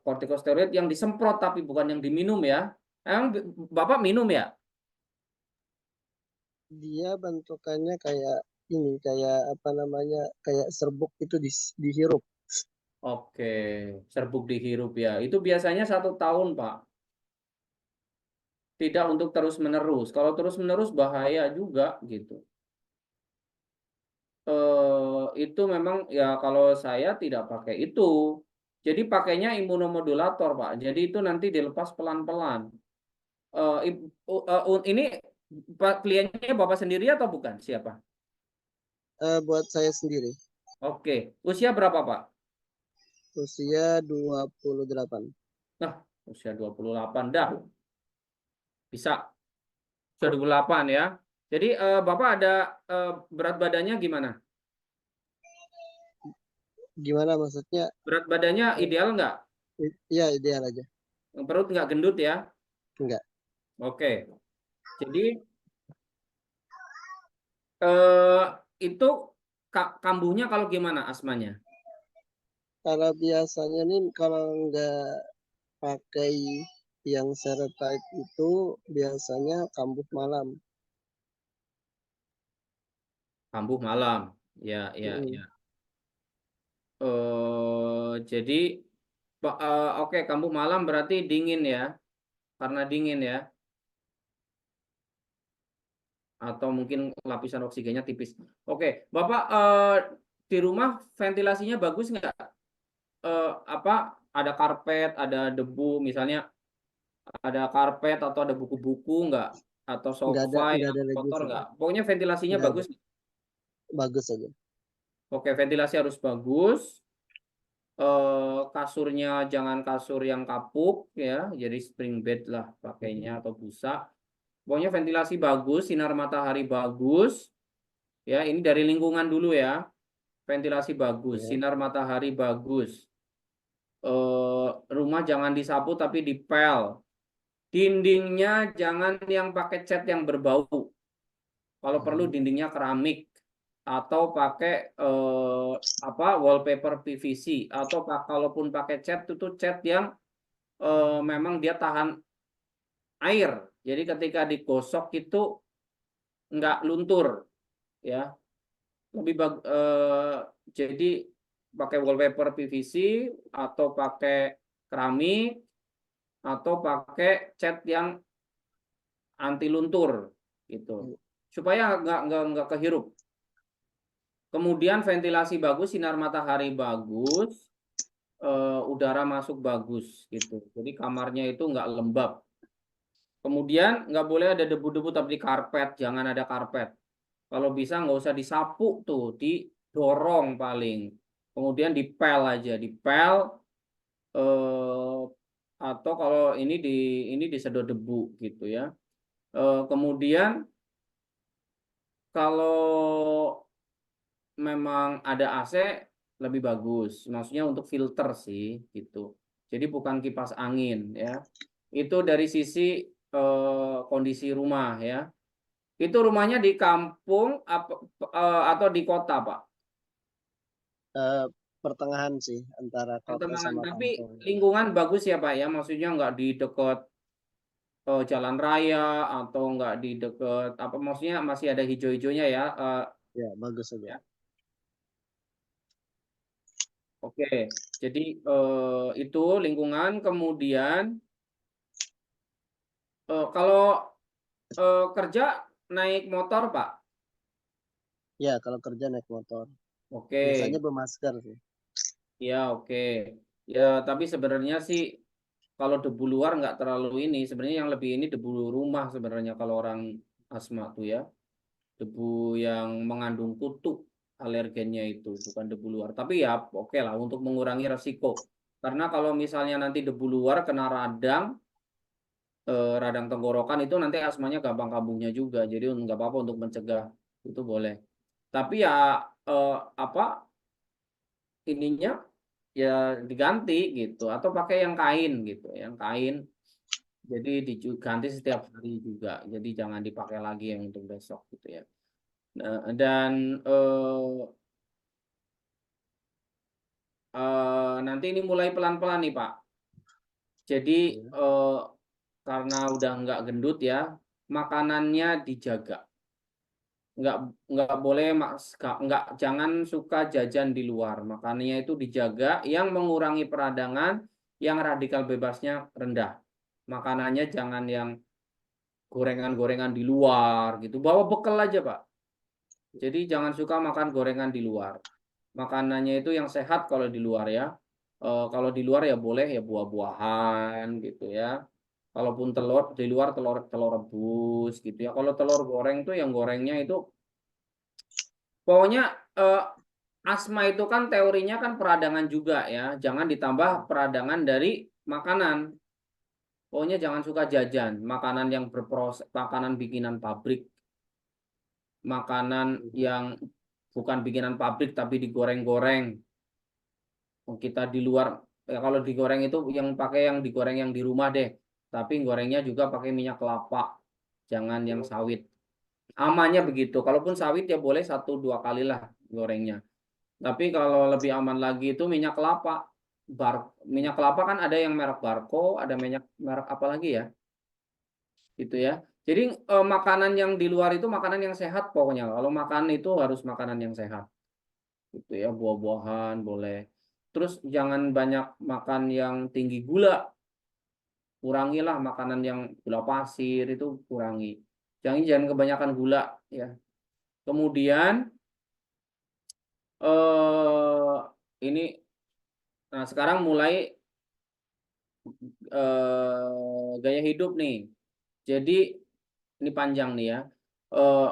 Kortikosteroid yang disemprot tapi bukan yang diminum ya. Emang Bapak minum ya? Dia bentukannya kayak ini, kayak apa namanya, kayak serbuk itu dihirup. Oke, serbuk dihirup ya. Itu biasanya 1 tahun, Pak. Tidak untuk terus-menerus. Kalau terus-menerus bahaya juga gitu. Itu memang ya kalau saya tidak pakai itu. Jadi pakainya imunomodulator, Pak. Jadi itu nanti dilepas pelan-pelan. Ini Pak, kliennya Bapak sendiri atau bukan? Siapa? Buat saya sendiri. Oke. Usia berapa, Pak? Usia 28. Nah, usia 28 dah. Bisa. Usia 28 ya. Jadi Bapak ada berat badannya gimana? Gimana maksudnya? Berat badannya ideal nggak? Iya, ideal aja. Perut nggak gendut ya? Enggak. Oke. Jadi eh, itu kambuhnya kalau gimana asmanya? Kalau biasanya nih kalau nggak pakai yang Seretide itu biasanya kambuh malam. Kambuh malam. Ya, ya, ya. Jadi oke, kambuh malam berarti dingin ya. Karena dingin ya. Atau mungkin lapisan oksigennya tipis. Oke, Bapak di rumah ventilasinya bagus nggak? Apa ada karpet, ada debu, misalnya ada karpet atau ada buku-buku nggak? Atau sofa Nggak yang ada lagi kotor sih. nggak? Pokoknya ventilasinya Nggak ada. bagus. Bagus aja. Oke, ventilasi harus bagus. Kasurnya jangan kasur yang kapuk ya, jadi spring bed lah pakainya atau busa. Pokoknya ventilasi bagus, sinar matahari bagus. Ya, ini dari lingkungan dulu ya. Ventilasi bagus, Ya. sinar matahari bagus. Rumah jangan disapu tapi dipel. Dindingnya jangan yang pakai cat yang berbau. Kalau perlu dindingnya keramik atau pakai wallpaper PVC atau kalaupun pakai cat itu cat yang memang dia tahan air. Jadi ketika digosok itu nggak luntur ya. Jadi pakai wallpaper PVC atau pakai keramik atau pakai cat yang anti luntur gitu supaya nggak kehirup. Kemudian ventilasi bagus, sinar matahari bagus, udara masuk bagus gitu. Jadi kamarnya itu nggak lembab. Kemudian nggak boleh ada debu-debu tapi di karpet, jangan ada karpet. Kalau bisa nggak usah disapu tuh, didorong paling. Kemudian dipel aja, dipel eh, atau kalau ini disedot debu gitu ya. Kemudian kalau memang ada AC lebih bagus. Maksudnya untuk filter sih gitu. Jadi bukan kipas angin ya. Itu dari sisi kondisi rumah ya. Itu rumahnya di kampung atau di kota, Pak? Eh, pertengahan sih antara kota Pertengahan. sama Tapi kampung. lingkungan bagus ya Pak ya, maksudnya nggak di dekat jalan raya atau nggak di dekat apa, maksudnya masih ada hijau-hijaunya ya. Ya, bagus saja. Ya. Oke, jadi itu lingkungan. Kemudian kalau kerja naik motor Pak. Ya, kalau kerja naik motor. Oke, Biasanya bermasker sih. ya oke. Ya, tapi sebenarnya sih kalau debu luar nggak terlalu ini. Sebenarnya yang lebih ini debu rumah sebenarnya kalau orang asma tuh ya. Debu yang mengandung kutu alergennya itu, bukan debu luar. Tapi ya oke lah untuk mengurangi resiko. Karena kalau misalnya nanti debu luar kena radang, radang tenggorokan itu nanti asmanya gampang kambuhnya juga. Jadi nggak apa-apa untuk mencegah itu boleh. Tapi ya apa ininya ya diganti gitu atau pakai yang kain gitu, yang kain. Jadi diganti setiap hari juga. Jadi jangan dipakai lagi yang untuk besok gitu ya. Nah, dan nanti ini mulai pelan-pelan nih Pak. Jadi Ya. karena udah nggak gendut ya, makanannya dijaga. Nggak nggak boleh nggak jangan suka jajan di luar. Makanannya itu dijaga, yang mengurangi peradangan, yang radikal bebasnya rendah. Makanannya jangan yang gorengan-gorengan di luar gitu. Bawa bekal aja Pak. Jadi jangan suka makan gorengan di luar. Makanannya itu yang sehat kalau di luar ya. Kalau di luar ya boleh ya buah-buahan gitu ya. Kalaupun telur di luar telur telur rebus gitu ya. Kalau telur goreng tuh yang gorengnya itu pokoknya asma itu kan teorinya kan peradangan juga ya. Jangan ditambah peradangan dari makanan. Pokoknya jangan suka jajan, makanan yang berproses, makanan bikinan pabrik, makanan yang bukan bikinan pabrik tapi digoreng-goreng. Kita di luar ya kalau digoreng itu yang pakai yang digoreng yang di rumah deh. Tapi gorengnya juga pakai minyak kelapa. Jangan yang sawit. Amannya begitu. Kalaupun sawit ya boleh 1-2 kali lah gorengnya. Tapi kalau lebih aman lagi itu minyak kelapa. Minyak kelapa kan ada yang merek Barco, ada minyak merek apa lagi ya? Gitu ya. Jadi makanan yang di luar itu makanan yang sehat pokoknya. Kalau makan itu harus makanan yang sehat. Gitu ya, buah-buahan boleh. Terus jangan banyak makan yang tinggi gula. Kurangilah makanan yang gula pasir itu kurangi. Jangan kebanyakan gula ya. Kemudian ini nah sekarang mulai gaya hidup nih. Jadi ini panjang nih ya.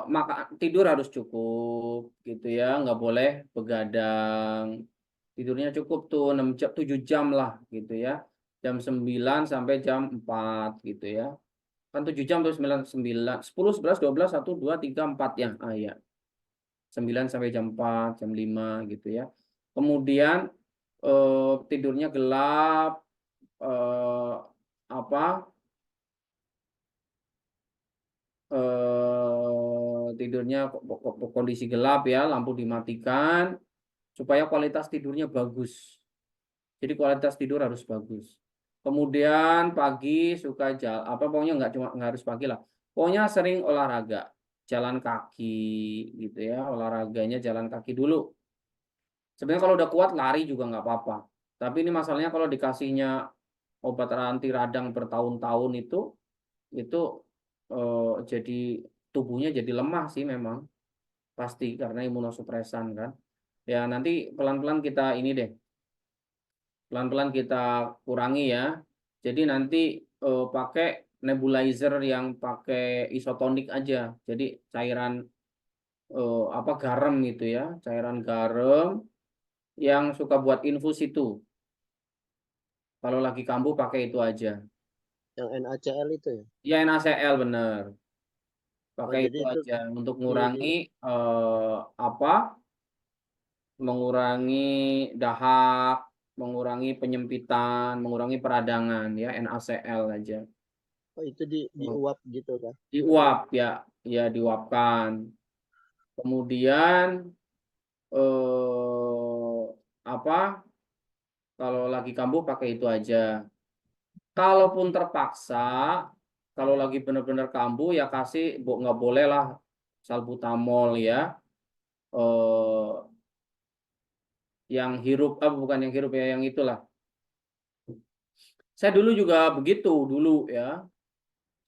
Maka tidur harus cukup gitu ya, nggak boleh begadang. Tidurnya cukup tuh 6 jam, 7 jam lah gitu ya. Jam 9 sampai jam 4 gitu ya. Kan 7 jam tuh 9 9 10 11 12 1 2 3 4 ya. Ah ya. 9 sampai jam 4 jam 5 gitu ya. Kemudian tidurnya gelap apa tidurnya kondisi gelap ya, lampu dimatikan supaya kualitas tidurnya bagus. Jadi kualitas tidur harus bagus. Kemudian pagi suka jalan apa pokoknya nggak harus pagi lah. Pokoknya sering olahraga, jalan kaki gitu ya, olahraganya jalan kaki dulu. Sebenarnya kalau udah kuat lari juga nggak apa-apa. Tapi ini masalahnya kalau dikasihnya obat anti radang bertahun-tahun itu jadi tubuhnya jadi lemah sih memang pasti karena imunosupresan kan. Ya nanti pelan-pelan kita ini deh, pelan-pelan kita kurangi ya. Jadi nanti pakai nebulizer yang pakai isotonik aja. Jadi cairan apa garam gitu ya, cairan garam yang suka buat infus itu. Kalau lagi kambuh pakai itu aja. Yang NaCl itu ya. Ya NaCl bener. Oh, Pakai jadi itu itu aja untuk di mengurangi apa? Mengurangi dahak, mengurangi penyempitan, mengurangi peradangan ya NaCl aja. oh itu Oh, diuap gitu kan. diuap ya, ya diuapkan. Kemudian apa, kalau lagi kambuh pakai itu aja. Kalaupun terpaksa, kalau lagi benar-benar kambuh ya kasih, nggak boleh lah salbutamol ya. Eh, yang hirup, bukan yang hirup ya, yang itulah. Saya dulu juga begitu dulu ya,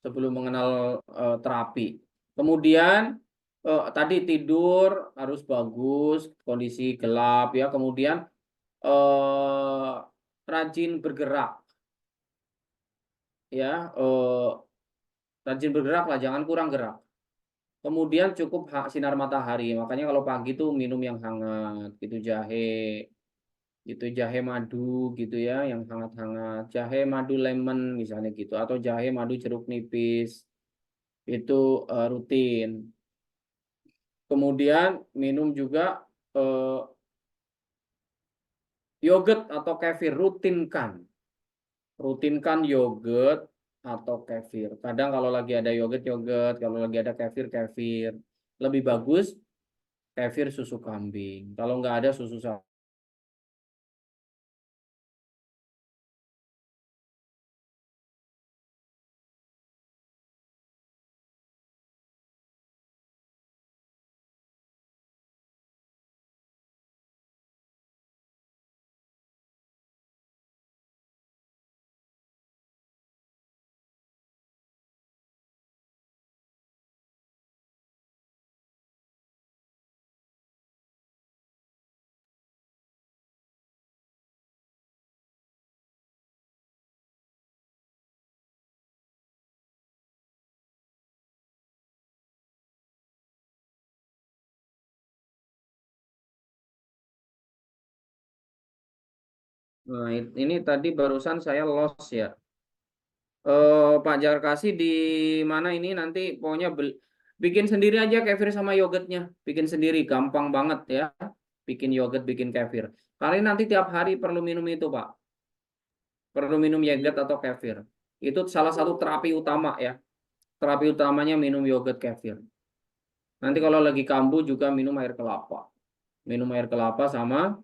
sebelum mengenal terapi. Kemudian tadi tidur harus bagus, kondisi gelap ya. Kemudian rajin bergerak ya, rajin bergerak lah, jangan kurang gerak. Kemudian cukup sinar matahari. Makanya kalau pagi tuh minum yang hangat, gitu jahe madu gitu ya, yang hangat-hangat, jahe madu lemon misalnya gitu, atau jahe madu jeruk nipis itu rutin. Kemudian minum juga yogurt atau kefir, rutinkan yogurt atau kefir. Kadang kalau lagi ada yogurt, kalau lagi ada kefir. Lebih bagus kefir susu kambing. Kalau nggak ada susu sapi. Nah, ini tadi barusan saya lost ya. Pak Jarkasi di mana ini nanti pokoknya bikin sendiri aja kefir sama yogurtnya. Bikin sendiri, gampang banget ya. Bikin yogurt, bikin kefir. Kalian nanti tiap hari perlu minum itu, Pak. Perlu minum yogurt atau kefir. Itu salah satu terapi utama ya. Terapi utamanya minum yogurt kefir. Nanti kalau lagi kambuh juga minum air kelapa. Minum air kelapa sama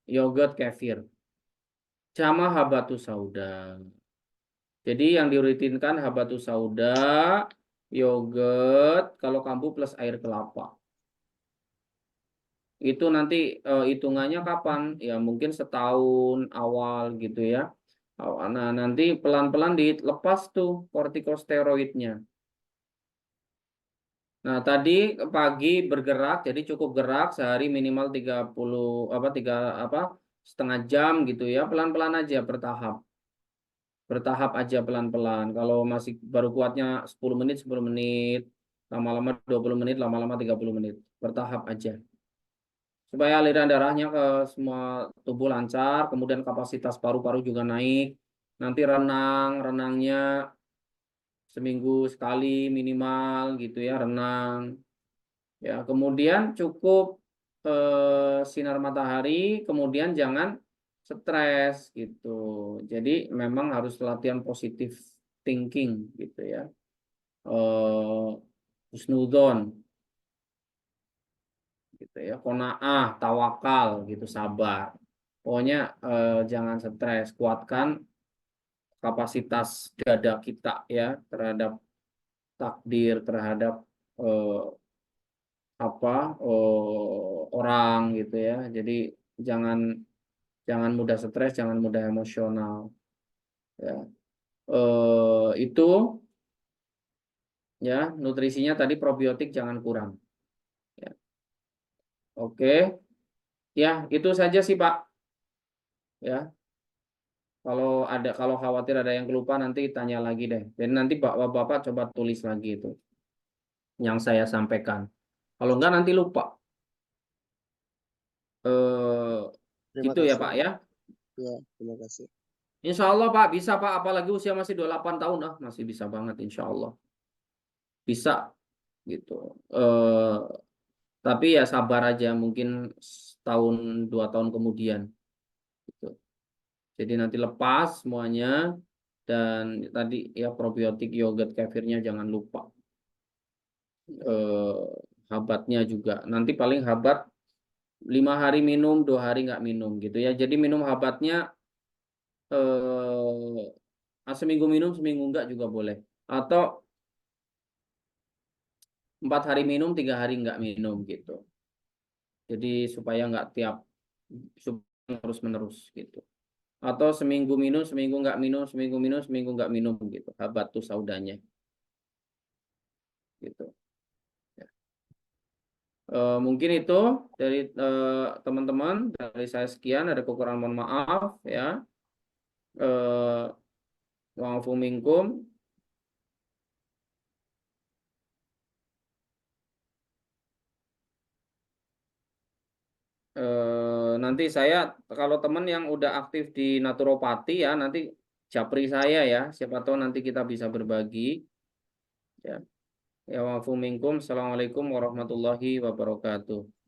yogurt kefir. Sama habatus sauda. Jadi yang dirutinkan habatus sauda, yogurt, kalau kambuh plus air kelapa. Itu nanti hitungannya kapan? Ya mungkin setahun awal gitu ya. Nah nanti pelan-pelan dilepas tuh kortikosteroidnya. Nah tadi pagi bergerak, jadi cukup gerak sehari minimal 3,5 jam gitu ya. Pelan-pelan aja bertahap. Bertahap aja pelan-pelan. Kalau masih baru kuatnya 10 menit, 10 menit, lama-lama 20 menit, lama-lama 30 menit. Bertahap aja. Supaya aliran darahnya ke semua tubuh lancar, kemudian kapasitas paru-paru juga naik. Nanti renangnya seminggu sekali minimal gitu ya, renang. Ya, kemudian cukup sinar matahari, kemudian jangan stres gitu. Jadi memang harus latihan positive thinking gitu ya. Husnuzon gitu ya, qanaah, tawakal gitu, sabar. Pokoknya jangan stres, kuatkan kapasitas dada kita ya terhadap takdir, terhadap eh, orang gitu ya. Jadi jangan jangan mudah stres, jangan mudah emosional ya. Itu ya, nutrisinya tadi probiotik jangan kurang ya. Oke ya, itu saja sih Pak ya. Kalau khawatir ada yang kelupa nanti tanya lagi deh. Dan nanti Bapak coba tulis lagi itu yang saya sampaikan. Kalau enggak nanti lupa. Eh Terima gitu ya kasih. Pak ya. Ya, terima kasih. Insya Allah Pak bisa Pak, apalagi usia masih 28 tahun masih bisa banget insya Allah. Bisa gitu. Tapi ya sabar aja, mungkin setahun 2 tahun kemudian gitu. Jadi nanti lepas semuanya, dan tadi ya probiotik, yogurt, kefirnya jangan lupa. habatnya juga. Nanti paling habat 5 hari minum, 2 hari nggak minum gitu ya. Jadi minum habatnya seminggu minum, seminggu nggak juga boleh. Atau 4 hari minum, 3 hari nggak minum gitu. Jadi supaya nggak terus menerus gitu. Atau seminggu minum, seminggu nggak minum, seminggu minum, seminggu nggak minum gitu. Habatus saudanya gitu. Ya. Mungkin itu dari teman-teman, dari saya sekian, ada kekurangan mohon maaf ya. Wa'afu minkum. Nanti saya kalau teman yang udah aktif di naturopati ya nanti japri saya ya, siapa tahu nanti kita bisa berbagi ya. Ya wa'afu minkum. Assalamualaikum warahmatullahi wabarakatuh.